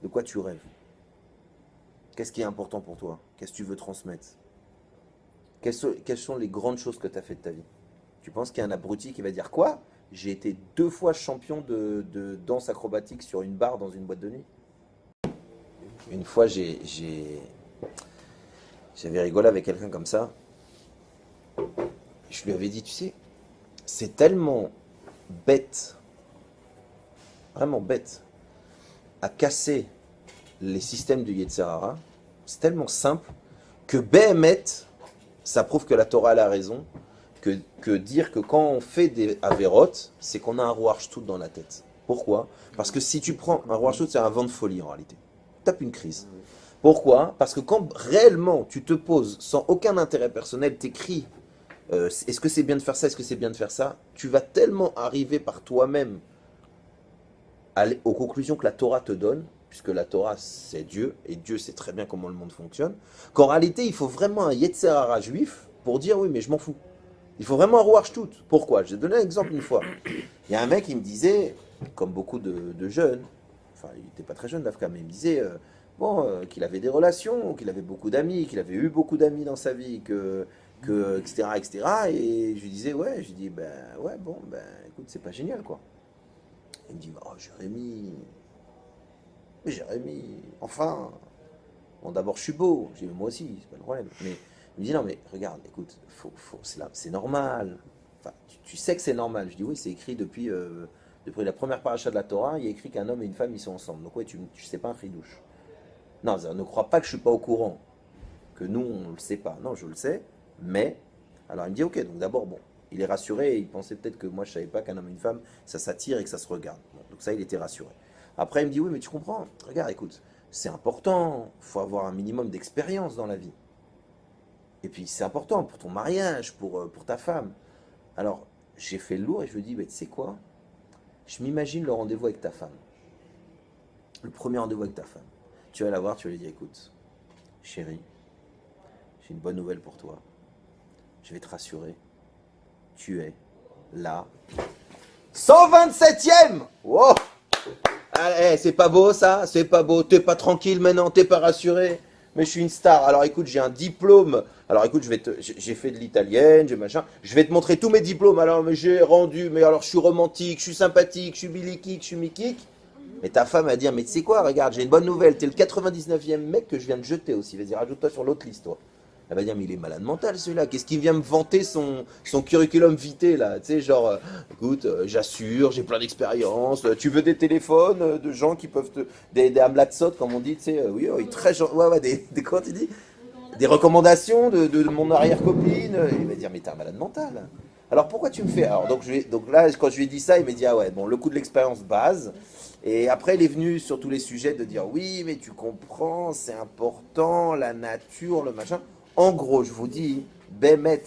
De quoi tu rêves? Qu'est-ce qui est important pour toi? Qu'est-ce que tu veux transmettre? Quelles sont les grandes choses que tu as fait de ta vie? Tu penses qu'il y a un abruti qui va dire quoi? J'ai été 2 fois champion de danse acrobatique sur une barre dans une boîte de nuit. Une fois, j'avais rigolé avec quelqu'un comme ça. Je lui avais dit, tu sais, c'est tellement bête, vraiment bête, à casser les systèmes du Yetzirara, c'est tellement simple que Behemet, ça prouve que la Torah elle a raison, que dire que quand on fait des Averot, c'est qu'on a un roi Arshtout dans la tête. Pourquoi? Parce que si tu prends un roi Arshtout, c'est un vent de folie en réalité. Tape une crise. Pourquoi? Parce que quand réellement tu te poses sans aucun intérêt personnel, t'écris est-ce que c'est bien de faire ça, est-ce que c'est bien de faire ça, tu vas tellement arriver par toi-même aux conclusions que la Torah te donne, puisque la Torah c'est Dieu, et Dieu sait très bien comment le monde fonctionne, qu'en réalité il faut vraiment un Yetzirara juif pour dire oui mais je m'en fous. Il faut vraiment un roi Arshtout. Pourquoi? Je vais donner un exemple une fois. Il y a un mec qui me disait, comme beaucoup de jeunes, enfin il n'était pas très jeune d'Afka, mais il me disait qu'il avait des relations, qu'il avait beaucoup d'amis, qu'il avait eu beaucoup d'amis dans sa vie, etc., etc. Et je lui disais, ouais, je lui dis, ben ouais, bon, ben écoute, c'est pas génial, quoi. Il me dit, oh Jérémy, enfin, bon d'abord je suis beau, je dis, moi aussi, c'est pas le problème. Mais il me dit, non mais regarde, écoute, c'est normal. Enfin, tu sais que c'est normal. Je dis, oui, c'est écrit depuis la première paracha de la Torah, il y a écrit qu'un homme et une femme, ils sont ensemble. Donc ouais, tu sais pas un chidouche. Non, ne crois pas que je suis pas au courant, que nous, on le sait pas. Non, je le sais. Mais, alors il me dit, ok, donc d'abord, bon, il est rassuré, et il pensait peut-être que moi je savais pas qu'un homme et une femme, ça s'attire et que ça se regarde. Bon, donc ça, il était rassuré. Après, il me dit, oui, mais tu comprends, regarde, écoute, c'est important, il faut avoir un minimum d'expérience dans la vie. Et puis c'est important pour ton mariage, pour ta femme. Alors, j'ai fait le lourd et je lui dis, bah, tu sais quoi? Je m'imagine le rendez-vous avec ta femme. Le premier rendez-vous avec ta femme. Tu vas la voir, tu vas lui dire, écoute, chérie, j'ai une bonne nouvelle pour toi. Je vais te rassurer. Tu es là. 127e! Wow! Allez, c'est pas beau ça? C'est pas beau. T'es pas tranquille maintenant, t'es pas rassuré. Mais je suis une star. Alors écoute, j'ai un diplôme. Alors écoute, j'ai fait de l'italienne, j'ai machin. Je vais te montrer tous mes diplômes. Alors, mais j'ai rendu. Mais alors, je suis romantique, je suis sympathique, je suis bilikik, je suis mikik. Mais ta femme va dire, mais tu sais quoi, regarde, j'ai une bonne nouvelle. T'es le 99e mec que je viens de jeter aussi. Vas-y, rajoute-toi sur l'autre liste, toi. Elle va dire, mais il est malade mental celui-là. Qu'est-ce qu'il vient me vanter son curriculum vitae là? Tu sais, genre, écoute, j'assure, j'ai plein d'expérience. Tu veux des téléphones de gens qui peuvent te. Des amlatsot, comme on dit, tu sais, oui, oui, très. Ouais, comment tu dis? Des recommandations de mon arrière-copine. Il va dire, mais t'es un malade mental. Alors pourquoi tu me fais. Alors, donc là, quand je lui ai dit ça, il m'a dit, ah ouais, bon, le coup de l'expérience base. Et après, il est venu sur tous les sujets de dire, oui, mais tu comprends, c'est important, la nature, le machin. En gros, je vous dis, Bémet,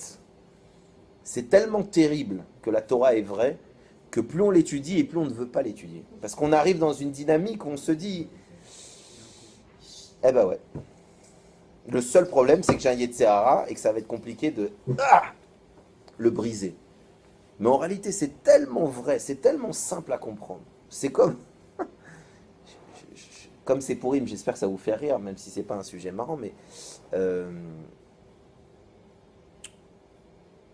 c'est tellement terrible que la Torah est vraie que plus on l'étudie et plus on ne veut pas l'étudier. Parce qu'on arrive dans une dynamique où on se dit, eh ben ouais. Le seul problème, c'est que j'ai un Yetzirah et que ça va être compliqué de le briser. Mais en réalité, c'est tellement vrai, c'est tellement simple à comprendre. C'est comme... Comme c'est pourri, j'espère que ça vous fait rire, même si c'est pas un sujet marrant, mais...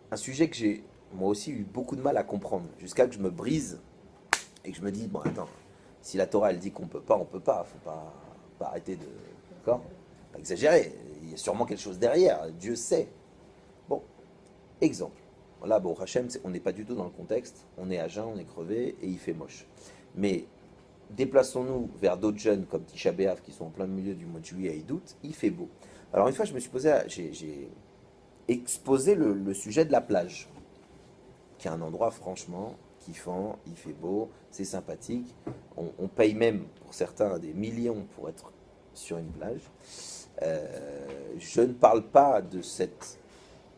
un sujet que j'ai moi aussi eu beaucoup de mal à comprendre, jusqu'à que je me brise et que je me dis, bon attends, si la Torah elle dit qu'on peut pas, on peut pas, faut pas arrêter de... D'accord? Pas exagérer, il y a sûrement quelque chose derrière, Dieu sait. Bon, exemple. Là, bon, Hachem, on n'est pas du tout dans le contexte, on est à jeun, on est crevé et il fait moche. Mais déplaçons-nous vers d'autres jeunes comme Tisha B'Av qui sont en plein milieu du mois de juillet et d'août, il fait beau. Alors une fois, je me suis posé, j'ai exposer le sujet de la plage, qui est un endroit franchement kiffant, il fait beau, c'est sympathique. On paye même pour certains des millions pour être sur une plage. Je ne parle pas de cette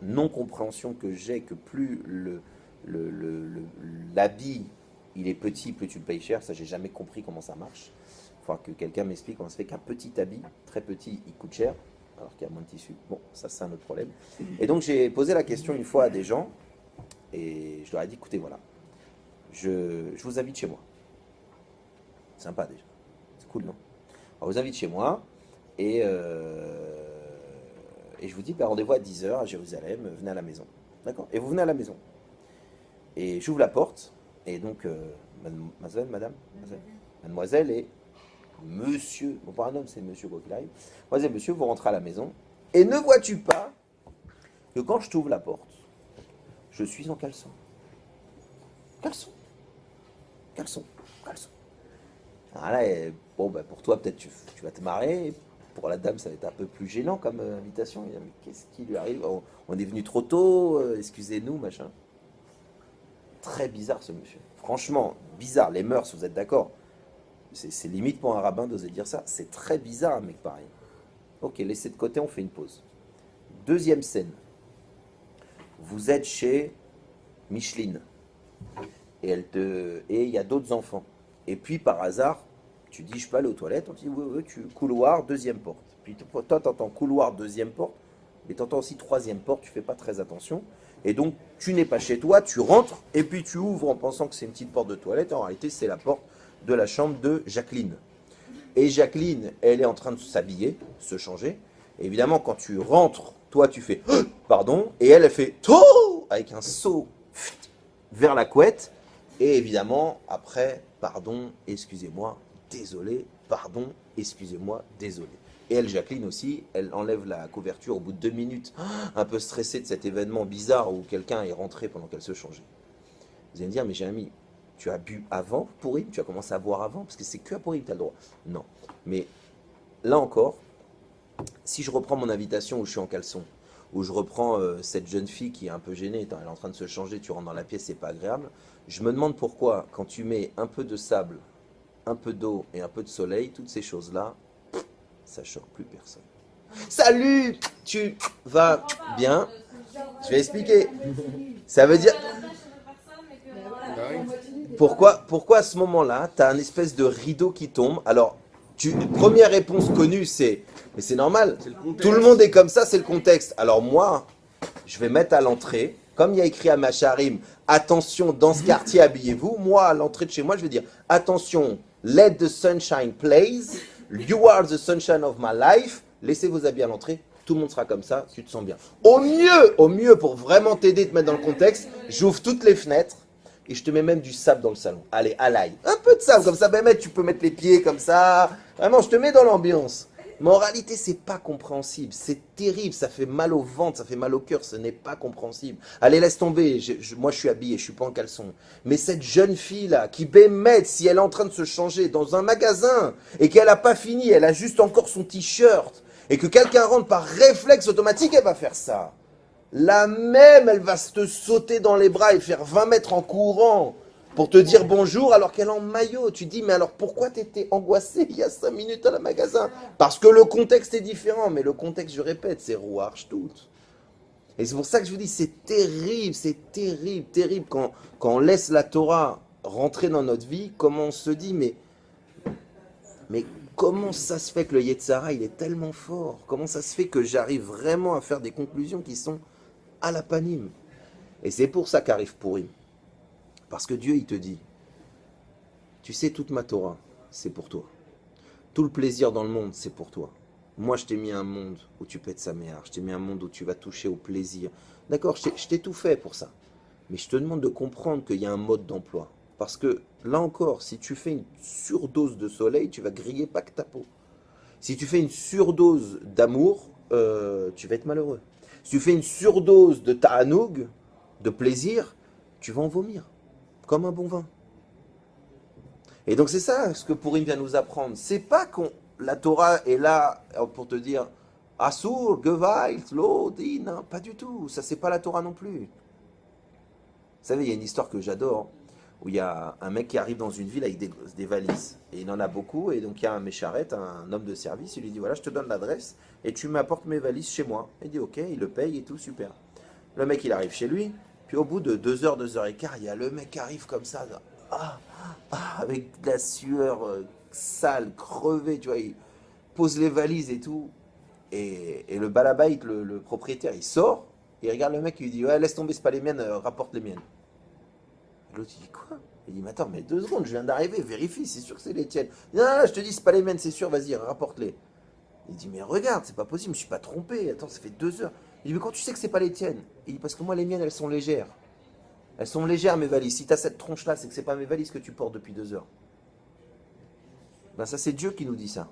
non-compréhension que j'ai que plus l'habit il est petit, plus tu le payes cher. Ça, j'ai jamais compris comment ça marche. Il faudra que quelqu'un m'explique comment ça fait qu'un petit habit, très petit, il coûte cher alors qu'il y a moins de tissu. Bon, ça c'est un autre problème. Et donc j'ai posé la question une fois à des gens, et je leur ai dit, écoutez, voilà, je vous invite chez moi. Sympa déjà. C'est cool, non? Alors, je vous invite chez moi, et je vous dis, bah, rendez-vous à 10h à Jérusalem, venez à la maison. D'accord? Et vous venez à la maison. Et j'ouvre la porte, et donc, mademoiselle et monsieur, bon, pas un homme, c'est monsieur quoi qu'il arrive. Mademoiselle, monsieur, vous rentrez à la maison. Et ne vois-tu pas que quand je t'ouvre la porte, je suis en caleçon. Caleçon. Caleçon. Caleçon. Alors là, bon, bah, pour toi, peut-être tu vas te marrer. Pour la dame, ça va être un peu plus gênant comme invitation. Il dit, mais qu'est-ce qui lui arrive? On est venu trop tôt, excusez-nous, machin. Très bizarre ce monsieur. Franchement, bizarre. Les mœurs, vous êtes d'accord? C'est limite pour un rabbin d'oser dire ça. C'est très bizarre un mec pareil. Ok, laissez de côté, on fait une pause. Deuxième scène. Vous êtes chez Micheline. Et il y a d'autres enfants. Et puis par hasard, tu dis je peux aller aux toilettes. On te dit oui, couloir, deuxième porte. Puis toi, t'entends couloir, deuxième porte. Mais t'entends aussi troisième porte, tu fais pas très attention. Et donc, tu n'es pas chez toi, tu rentres, et puis tu ouvres en pensant que c'est une petite porte de toilette. En réalité, c'est la porte de la chambre de Jacqueline. Et Jacqueline, elle est en train de s'habiller, se changer. Et évidemment, quand tu rentres, toi, tu fais pardon, et elle fait to avec un saut vers la couette. Et évidemment, après, pardon, excusez-moi, désolé, pardon, excusez-moi, désolé. Et elle, Jacqueline aussi, elle enlève la couverture au bout de 2 minutes, un peu stressée de cet événement bizarre où quelqu'un est rentré pendant qu'elle se changeait. Vous allez me dire, mais j'ai ami, tu as bu avant Pourim? Tu as commencé à boire avant? Parce que c'est que à Pourim que tu as le droit. Non. Mais là encore, si je reprends mon invitation où je suis en caleçon, où je reprends cette jeune fille qui est un peu gênée, elle est en train de se changer, tu rentres dans la pièce, c'est pas agréable, je me demande pourquoi, quand tu mets un peu de sable, un peu d'eau et un peu de soleil, toutes ces choses-là, ça choque plus personne. Salut! va bien. Je vais expliquer. Ça veut dire... Pourquoi à ce moment-là, tu as un espèce de rideau qui tombe? Alors, première réponse connue, c'est... Mais c'est normal. Tout le monde est comme ça, c'est le contexte. Alors moi, je vais mettre à l'entrée, comme il y a écrit à Macharim, attention, dans ce quartier, habillez-vous. Moi, à l'entrée de chez moi, je vais dire, attention, let the sunshine blaze, you are the sunshine of my life. Laissez vos habits à l'entrée, tout le monde sera comme ça, tu te sens bien. Au mieux, pour vraiment t'aider, te mettre dans le contexte, j'ouvre toutes les fenêtres et je te mets même du sable dans le salon. Allez, à l'ail. Un peu de sable, comme ça, ben, tu peux mettre les pieds comme ça. Vraiment, je te mets dans l'ambiance. Mais en réalité, c'est pas compréhensible. C'est terrible, ça fait mal au ventre, ça fait mal au cœur, ce n'est pas compréhensible. Allez, laisse tomber. Moi, je suis habillé, je suis pas en caleçon. Mais cette jeune fille-là, qui bémet, si elle est en train de se changer dans un magasin et qu'elle n'a pas fini, elle a juste encore son t-shirt, et que quelqu'un rentre par réflexe automatique, elle va faire ça. La même, elle va te sauter dans les bras et faire 20 mètres en courant pour te dire bonjour alors qu'elle est en maillot. Tu dis, mais alors pourquoi tu étais angoissé il y a 5 minutes à la magasin? Parce que le contexte est différent. Mais le contexte, je répète, c'est rouarche tout. Et c'est pour ça que je vous dis, c'est terrible quand on laisse la Torah rentrer dans notre vie, comment on se dit, mais comment ça se fait que le Yetzara, il est tellement fort? Comment ça se fait que j'arrive vraiment à faire des conclusions qui sont à la panime? Et c'est pour ça qu'arrive Purim. Parce que Dieu, il te dit, tu sais, toute ma Torah, c'est pour toi. Tout le plaisir dans le monde, c'est pour toi. Moi, je t'ai mis un monde où tu pètes sa mère. Je t'ai mis un monde où tu vas toucher au plaisir. D'accord, je t'ai tout fait pour ça. Mais je te demande de comprendre qu'il y a un mode d'emploi. Parce que, là encore, si tu fais une surdose de soleil, tu vas griller pas que ta peau. Si tu fais une surdose d'amour, tu vas être malheureux. Si tu fais une surdose de ta'anoug, de plaisir, tu vas en vomir. Comme un bon vin. Et donc c'est ça ce que Purim vient nous apprendre. C'est pas qu'on la Torah est là pour te dire Asur, Gewalt, Lodin, pas du tout. Ça c'est pas la Torah non plus. Vous savez, il y a une histoire que j'adore où il y a un mec qui arrive dans une ville avec des valises. Et il en a beaucoup. Et donc il y a un mécharette, un homme de service. Il lui dit voilà, je te donne l'adresse et tu m'apportes mes valises chez moi. Il dit ok, il le paye et tout, super. Le mec il arrive chez lui. Puis au bout de 2 heures, 2 heures et quart, il y a le mec qui arrive comme ça, avec de la sueur sale, crevée, tu vois, il pose les valises et tout. Et le balabait, le propriétaire, il sort, il regarde le mec, il lui dit, ouais, laisse tomber, c'est pas les miennes, rapporte les miennes. L'autre, il dit, quoi? Il dit, mais attends, mais 2 secondes, je viens d'arriver, vérifie, c'est sûr que c'est les tiennes. Non, non, je te dis, c'est pas les miennes, c'est sûr, vas-y, rapporte-les. Il dit, mais regarde, c'est pas possible, je me suis pas trompé, attends, ça fait 2 heures. Il dit, mais quand tu sais que c'est pas les tiennes? Il dit, parce que moi, les miennes, elles sont légères. Elles sont légères, mes valises. Si tu as cette tronche-là, c'est que c'est pas mes valises que tu portes depuis 2 heures. Ben ça, c'est Dieu qui nous dit ça.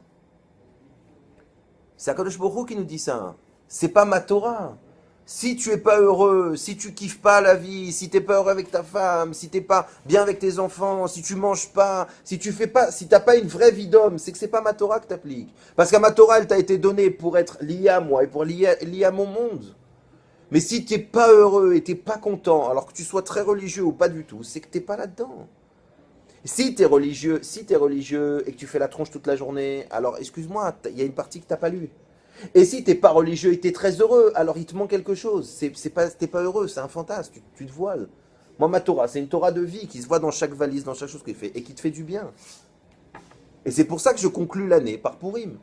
C'est Akadosh Baruch Hu qui nous dit ça. C'est pas ma Torah. Si tu es pas heureux, si tu kiffes pas la vie, si t'es pas heureux avec ta femme, si t'es pas bien avec tes enfants, si tu manges pas, si tu fais pas, si t'as pas une vraie vie d'homme, c'est que c'est pas ma Torah que t'appliques. Parce que ma Torah, elle t'a été donnée pour être liée à moi et pour liée à mon monde. Mais si t'es pas heureux et t'es pas content, alors que tu sois très religieux ou pas du tout, c'est que t'es pas là-dedans. Si t'es religieux et que tu fais la tronche toute la journée, alors excuse-moi, il y a une partie que t'as pas lue. Et si t'es pas religieux et t'es très heureux, alors il te manque quelque chose. T'es pas heureux, c'est un fantasme, tu te voiles. Moi, ma Torah, c'est une Torah de vie qui se voit dans chaque valise, dans chaque chose qu'il fait, et qui te fait du bien. Et c'est pour ça que je conclus l'année par Purim.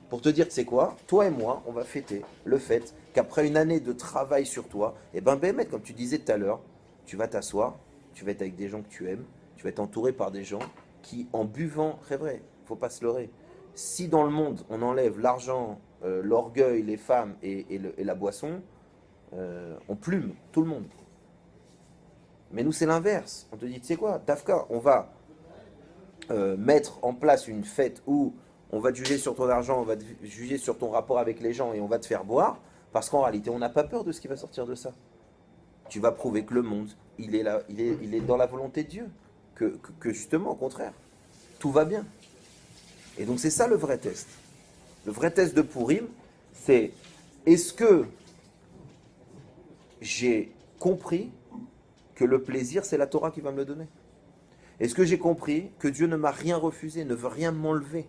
Pour te dire, tu sais quoi, toi et moi, on va fêter le fait qu'après une année de travail sur toi, et ben Bémet, comme tu disais tout à l'heure, tu vas t'asseoir, tu vas être avec des gens que tu aimes, tu vas être entouré par des gens qui, en buvant, c'est vrai, faut pas se leurrer. Si dans le monde, on enlève l'argent, l'orgueil, les femmes et la boisson, on plume tout le monde. Mais nous, c'est l'inverse. On te dit, tu sais quoi, Dafka, on va mettre en place une fête où on va te juger sur ton argent, on va te juger sur ton rapport avec les gens et on va te faire boire, parce qu'en réalité, on n'a pas peur de ce qui va sortir de ça. Tu vas prouver que le monde, il est là, il est dans la volonté de Dieu. Que justement, au contraire, tout va bien. Et donc, c'est ça le vrai test. Le vrai test de Purim, c'est est-ce que j'ai compris que le plaisir, c'est la Torah qui va me le donner? Est-ce que j'ai compris que Dieu ne m'a rien refusé, ne veut rien m'enlever?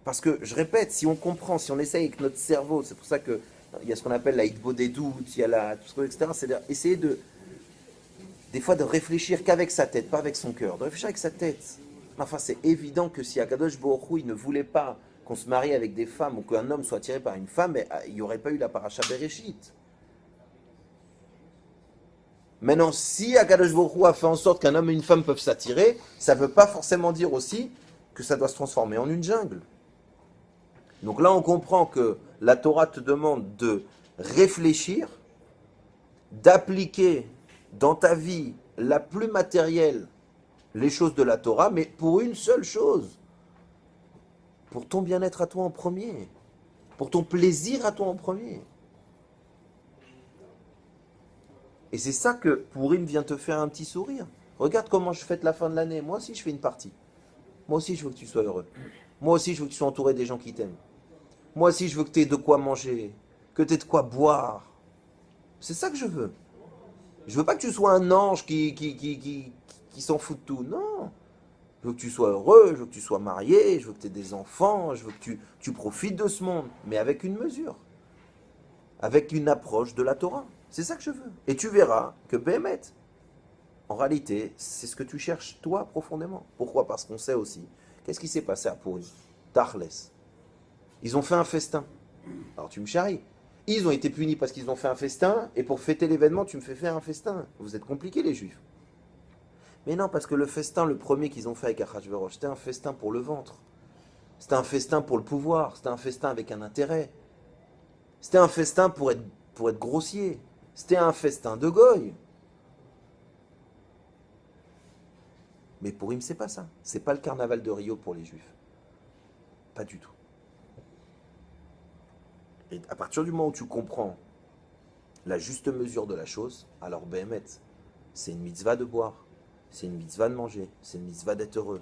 Parce que, je répète, si on comprend, si on essaye avec notre cerveau, c'est pour ça que il y a ce qu'on appelle la hitbo des doutes, il y a tout ce etc. C'est essayer des fois de réfléchir qu'avec sa tête, pas avec son cœur, de réfléchir avec sa tête. Enfin, c'est évident que si Akadosh Baruch Hu, il ne voulait pas qu'on se marie avec des femmes ou qu'un homme soit attiré par une femme, il n'y aurait pas eu la paracha Bereshit. Maintenant, si Akadosh Baruch Hu a fait en sorte qu'un homme et une femme peuvent s'attirer, ça ne veut pas forcément dire aussi que ça doit se transformer en une jungle. Donc là, on comprend que la Torah te demande de réfléchir, d'appliquer dans ta vie la plus matérielle les choses de la Torah, mais pour une seule chose, pour ton bien-être à toi en premier, pour ton plaisir à toi en premier. Et c'est ça que Pourim vient te faire un petit sourire. Regarde comment je fête la fin de l'année. Moi aussi, je fais une partie. Moi aussi, je veux que tu sois heureux. Moi aussi, je veux que tu sois entouré des gens qui t'aiment. Moi aussi, je veux que tu aies de quoi manger, que tu aies de quoi boire. C'est ça que je veux. Je veux pas que tu sois un ange qui s'en fout de tout. Non. Je veux que tu sois heureux, je veux que tu sois marié, je veux que tu aies des enfants, je veux que tu profites de ce monde, mais avec une mesure, avec une approche de la Torah. C'est ça que je veux. Et tu verras que Béhémet, en réalité, c'est ce que tu cherches toi profondément. Pourquoi? Parce qu'on sait aussi. Qu'est-ce qui s'est passé à Pourim? Tachles. Ils ont fait un festin. Alors tu me charries. Ils ont été punis parce qu'ils ont fait un festin, et pour fêter l'événement, tu me fais faire un festin. Vous êtes compliqués les Juifs. Mais non, parce que le festin, le premier qu'ils ont fait avec Achashverosh, c'était un festin pour le ventre. C'était un festin pour le pouvoir. C'était un festin avec un intérêt. C'était un festin pour être grossier. C'était un festin de goy. Mais Pourim, c'est pas ça. C'est pas le carnaval de Rio pour les Juifs. Pas du tout. Et à partir du moment où tu comprends la juste mesure de la chose, alors Béhémet, c'est une mitzvah de boire, c'est une mitzvah de manger, c'est une mitzvah d'être heureux,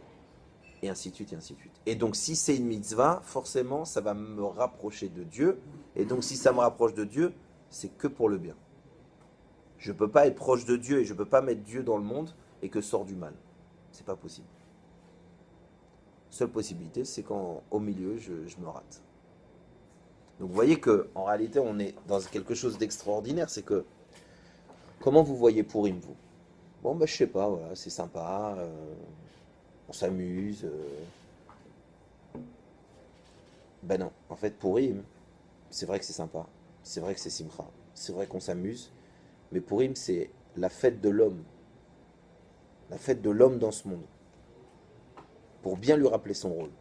et ainsi de suite, et ainsi de suite. Et donc si c'est une mitzvah, forcément, ça va me rapprocher de Dieu, et donc si ça me rapproche de Dieu, c'est que pour le bien. Je ne peux pas être proche de Dieu, et je ne peux pas mettre Dieu dans le monde, et que sort du mal. C'est pas possible. Seule possibilité, c'est quand au milieu, je me rate. Donc vous voyez qu'en réalité, on est dans quelque chose d'extraordinaire, c'est que, comment vous voyez Pourim, vous? Bon, ben je sais pas, voilà, c'est sympa, on s'amuse. Ben non, en fait, Pourim, c'est vrai que c'est sympa, c'est vrai que c'est Simcha, c'est vrai qu'on s'amuse, mais Pourim, c'est la fête de l'homme dans ce monde, pour bien lui rappeler son rôle,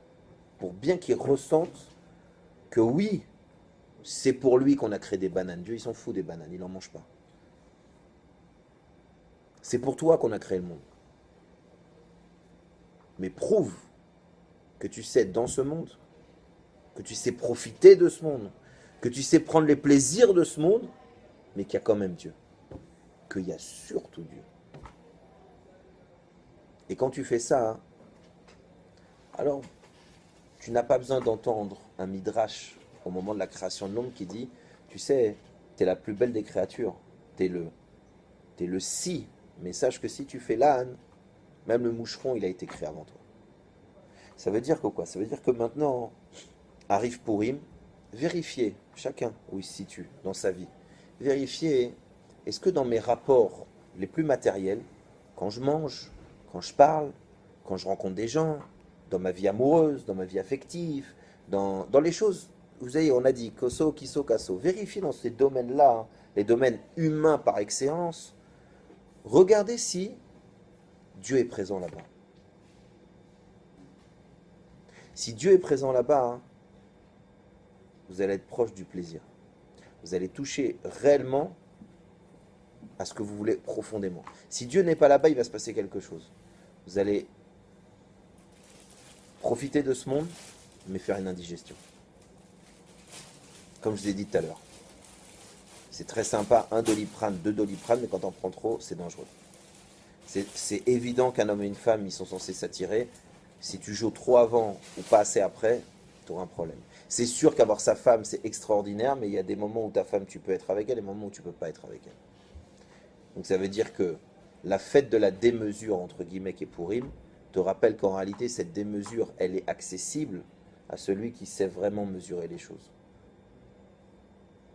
pour bien qu'il ressente que oui, c'est pour lui qu'on a créé des bananes. Dieu, il s'en fout des bananes, il n'en mange pas. C'est pour toi qu'on a créé le monde. Mais prouve que tu sais être dans ce monde, que tu sais profiter de ce monde, que tu sais prendre les plaisirs de ce monde, mais qu'il y a quand même Dieu. Qu'il y a surtout Dieu. Et quand tu fais ça, alors tu n'as pas besoin d'entendre un midrash au moment de la création de l'homme qui dit, tu sais, tu es la plus belle des créatures, tu es le si, mais sache que si tu fais l'âne, même le moucheron, il a été créé avant toi. Ça veut dire que quoi? Ça veut dire que maintenant, arrive Pourim, vérifiez chacun où il se situe dans sa vie. Vérifiez, est-ce que dans mes rapports les plus matériels, quand je mange, quand je parle, quand je rencontre des gens, dans ma vie amoureuse, dans ma vie affective, dans les choses, vous savez, on a dit koso, kiso, kaso. Vérifiez dans ces domaines-là, hein, les domaines humains par excellence, regardez si Dieu est présent là-bas. Si Dieu est présent là-bas, hein, vous allez être proche du plaisir. Vous allez toucher réellement à ce que vous voulez profondément. Si Dieu n'est pas là-bas, il va se passer quelque chose. Vous allez profiter de ce monde, mais faire une indigestion. Comme je vous ai dit tout à l'heure. C'est très sympa, 1 doliprane, 2 doliprane, mais quand on prend trop, c'est dangereux. C'est évident qu'un homme et une femme, ils sont censés s'attirer. Si tu joues trop avant ou pas assez après, tu auras un problème. C'est sûr qu'avoir sa femme, c'est extraordinaire, mais il y a des moments où ta femme, tu peux être avec elle, et des moments où tu ne peux pas être avec elle. Donc ça veut dire que la fête de la démesure, entre guillemets, qui est Pourim, te rappelle qu'en réalité, cette démesure, elle est accessible à celui qui sait vraiment mesurer les choses.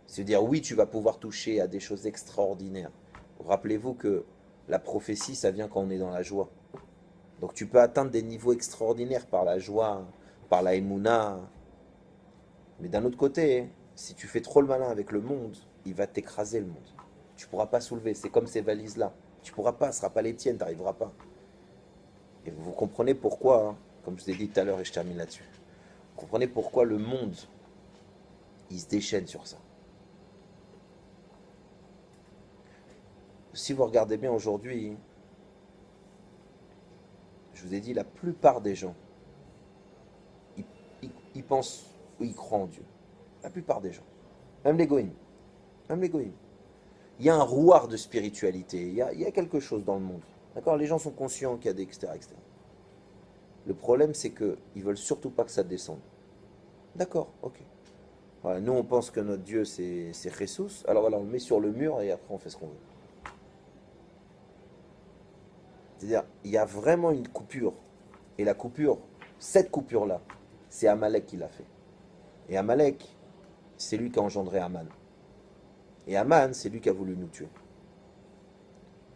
C'est-à-dire, oui, tu vas pouvoir toucher à des choses extraordinaires. Rappelez-vous que la prophétie, ça vient quand on est dans la joie. Donc tu peux atteindre des niveaux extraordinaires par la joie, par la émouna. Mais d'un autre côté, si tu fais trop le malin avec le monde, il va t'écraser le monde. Tu ne pourras pas soulever. C'est comme ces valises-là. Tu ne pourras pas, ce ne sera pas les tiennes, tu n'arriveras pas. Et vous comprenez pourquoi, hein, comme je vous ai dit tout à l'heure et je termine là-dessus, vous comprenez pourquoi le monde, il se déchaîne sur ça. Si vous regardez bien aujourd'hui, je vous ai dit, la plupart des gens, ils pensent ou ils croient en Dieu. La plupart des gens. Même les goïms. Même les goïms. Il y a un rouard de spiritualité. Il y a quelque chose dans le monde. D'accord? Les gens sont conscients qu'il y a des etc., etc. Le problème, c'est qu'ils ne veulent surtout pas que ça descende. D'accord, ok. Voilà, nous, on pense que notre Dieu, c'est Jesus. Alors voilà, on le met sur le mur et après, on fait ce qu'on veut. C'est-à-dire, il y a vraiment une coupure. Et la coupure, cette coupure-là, c'est Amalek qui l'a fait. Et Amalek, c'est lui qui a engendré Aman. Et Aman, c'est lui qui a voulu nous tuer.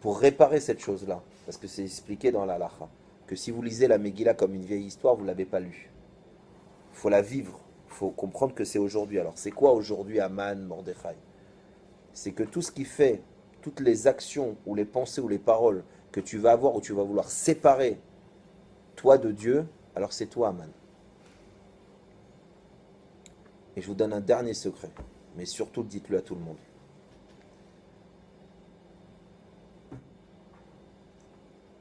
Pour réparer cette chose-là, parce que c'est expliqué dans la Halacha, que si vous lisez la Megillah comme une vieille histoire, vous ne l'avez pas lue. Il faut la vivre. Il faut comprendre que c'est aujourd'hui. Alors, c'est quoi aujourd'hui Aman, Mordechai? C'est que tout ce qui fait, toutes les actions, ou les pensées, ou les paroles, que tu vas avoir, ou tu vas vouloir séparer toi de Dieu, alors c'est toi, Aman. Et je vous donne un dernier secret, mais surtout dites-le à tout le monde.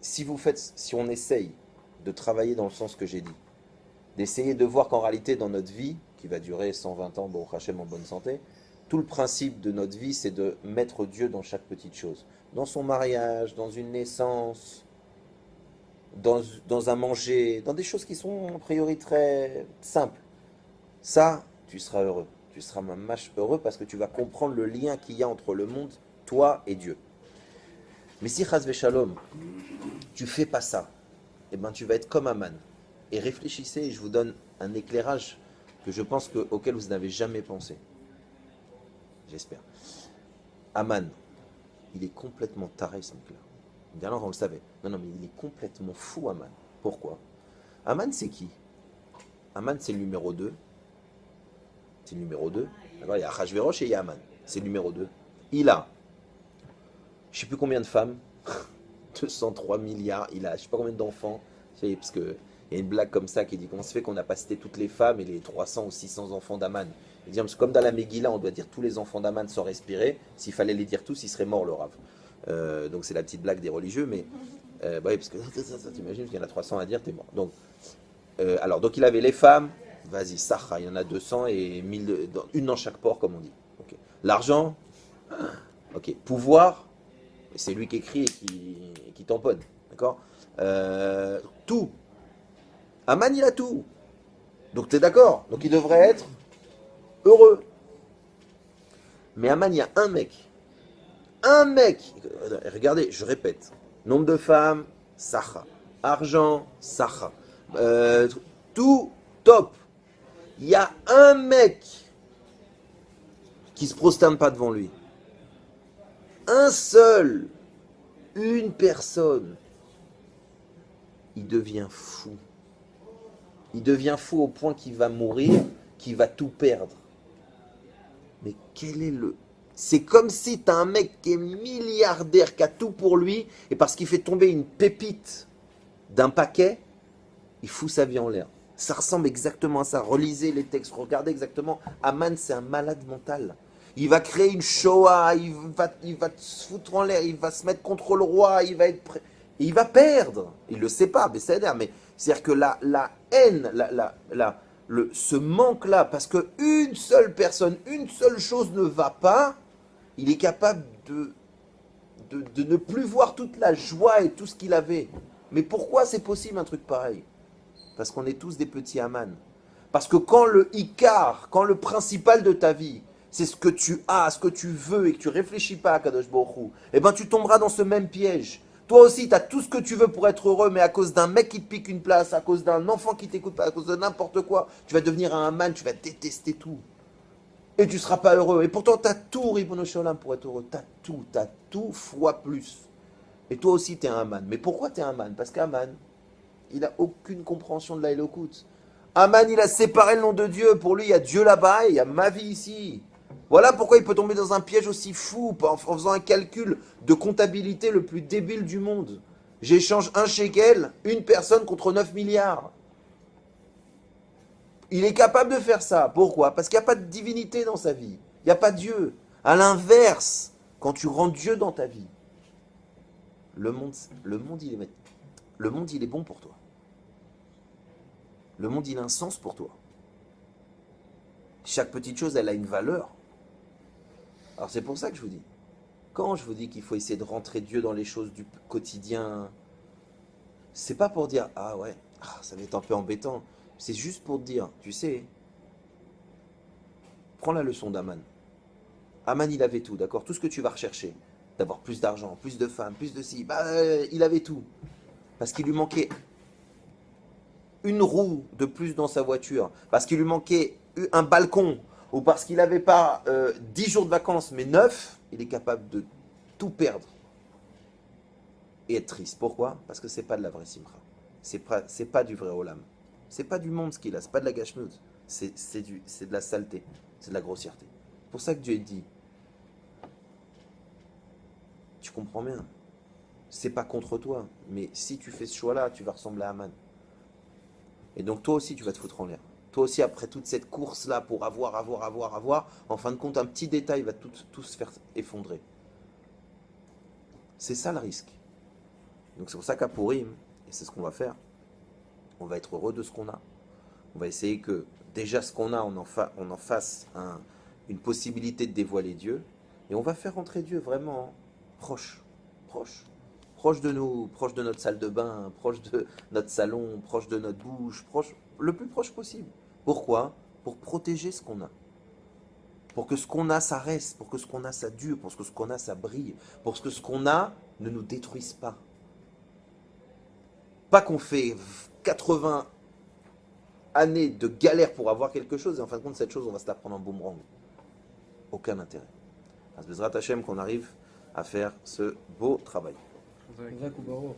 Si on essaye de travailler dans le sens que j'ai dit, d'essayer de voir qu'en réalité dans notre vie, qui va durer 120 ans, bon, Hachem en bonne santé, tout le principe de notre vie, c'est de mettre Dieu dans chaque petite chose. Dans son mariage, dans une naissance, dans un manger, dans des choses qui sont a priori très simples. Ça, tu seras heureux. Tu seras même heureux parce que tu vas comprendre le lien qu'il y a entre le monde, toi et Dieu. Mais si chas v'shalom, tu fais pas ça, eh ben tu vas être comme Aman. Et réfléchissez, et je vous donne un éclairage que je pense auquel vous n'avez jamais pensé. J'espère. Aman, il est complètement taré ce mec-là. Bien alors on le savait. Non, mais il est complètement fou, Aman. Pourquoi? Aman, c'est qui? Aman, c'est le numéro 2. C'est le numéro 2. Alors, il y a Achashverosh et il y a Aman. C'est le numéro 2. Il a, je ne sais plus combien de femmes, 203 milliards. Il a, je ne sais pas combien d'enfants. Parce qu'il y a une blague comme ça qui dit comment se fait qu'on n'a pas cité toutes les femmes et les 300 ou 600 enfants d'Aman. Il dit, comme dans la Megillah, on doit dire tous les enfants d'Aman sans respirer. S'il fallait les dire tous, il serait mort le Rav. Donc c'est la petite blague des religieux, mais ouais, parce que ça t'imagines qu'il y en a 300 à dire, t'es mort. Donc, donc il avait les femmes, vas-y, Sacha, il y en a 200 et 1000, une dans chaque port, comme on dit. Okay. L'argent, ok. Pouvoir, c'est lui qui écrit et qui tamponne, d'accord. Tout. Aman, il a tout. Donc t'es d'accord. Donc il devrait être heureux. Mais Aman, il y a un mec. Regardez, je répète. Nombre de femmes, Sacha. Argent, Sacha. Tout top. Il y a un mec qui se prosterne pas devant lui. Un seul. Une personne. Il devient fou. Il devient fou au point qu'il va mourir, qu'il va tout perdre. Mais quel est le... C'est comme si tu as un mec qui est milliardaire, qui a tout pour lui, et parce qu'il fait tomber une pépite d'un paquet, il fout sa vie en l'air. Ça ressemble exactement à ça. Relisez les textes, regardez exactement. Aman, c'est un malade mental. Il va créer une Shoah, il va se foutre en l'air, il va se mettre contre le roi, il va être prêt. Et il va perdre. Il ne le sait pas, mais c'est-à-dire que la haine, ce manque-là, parce qu'une seule personne, une seule chose ne va pas, il est capable de ne plus voir toute la joie et tout ce qu'il avait. Mais pourquoi c'est possible un truc pareil? Parce qu'on est tous des petits Aman. Parce que quand le Icar, quand le principal de ta vie, c'est ce que tu as, ce que tu veux et que tu ne réfléchis pas à Kadosh Baruch Hu, eh ben tu tomberas dans ce même piège. Toi aussi, tu as tout ce que tu veux pour être heureux, mais à cause d'un mec qui te pique une place, à cause d'un enfant qui t'écoute pas, à cause de n'importe quoi, tu vas devenir un man, tu vas détester tout. Et tu ne seras pas heureux. Et pourtant, tu as tout, Ribono Shalom, pour être heureux. Tu as tout fois plus. Et toi aussi, tu es un man. Mais pourquoi tu es un man? Parce qu'un man, il n'a aucune compréhension de la Elokout. Un man, il a séparé le nom de Dieu. Pour lui, il y a Dieu là-bas et il y a ma vie ici. Voilà pourquoi il peut tomber dans un piège aussi fou en faisant un calcul de comptabilité le plus débile du monde. J'échange un shekel, une personne contre 9 milliards. Il est capable de faire ça. Pourquoi? Parce qu'il n'y a pas de divinité dans sa vie. Il n'y a pas Dieu. À l'inverse, quand tu rends Dieu dans ta vie, le monde, il est bon pour toi. Le monde, il a un sens pour toi. Chaque petite chose, elle a une valeur. Alors c'est pour ça que je vous dis, quand je vous dis qu'il faut essayer de rentrer Dieu dans les choses du quotidien, c'est pas pour dire, ah ouais, ça va être un peu embêtant. C'est juste pour te dire, tu sais, prends la leçon d'Aman. Aman, il avait tout, d'accord? Tout ce que tu vas rechercher, d'avoir plus d'argent, plus de femmes, plus de ci, il avait tout. Parce qu'il lui manquait une roue de plus dans sa voiture, parce qu'il lui manquait un balcon, ou parce qu'il n'avait pas 10 jours de vacances, mais 9, il est capable de tout perdre et être triste. Pourquoi? Parce que c'est pas de la vraie simcha. C'est pas du vrai olam. C'est pas du monde ce qu'il a, c'est pas de la gashmut. C'est de la saleté, c'est de la grossièreté. C'est pour ça que Dieu dit, tu comprends bien, c'est pas contre toi, mais si tu fais ce choix-là, tu vas ressembler à Aman. Et donc toi aussi, tu vas te foutre en l'air. Toi aussi, après toute cette course-là pour avoir, en fin de compte, un petit détail va tout se faire effondrer. C'est ça le risque. Donc c'est pour ça qu'à Purim, et c'est ce qu'on va faire, on va être heureux de ce qu'on a. On va essayer que déjà ce qu'on a, on en fasse une possibilité de dévoiler Dieu. Et on va faire entrer Dieu vraiment proche de nous, proche de notre salle de bain, proche de notre salon, proche de notre bouche, le plus proche possible. Pourquoi? Pour protéger ce qu'on a. Pour que ce qu'on a, ça reste. Pour que ce qu'on a, ça dure. Pour que ce qu'on a, ça brille. Pour que ce qu'on a ne nous détruise pas. Pas qu'on fait 80 années de galère pour avoir quelque chose et en fin de compte, cette chose, on va se la prendre en boomerang. Aucun intérêt. Bezrat Hashem qu'on arrive à faire ce beau travail. Jacques ou Baruch.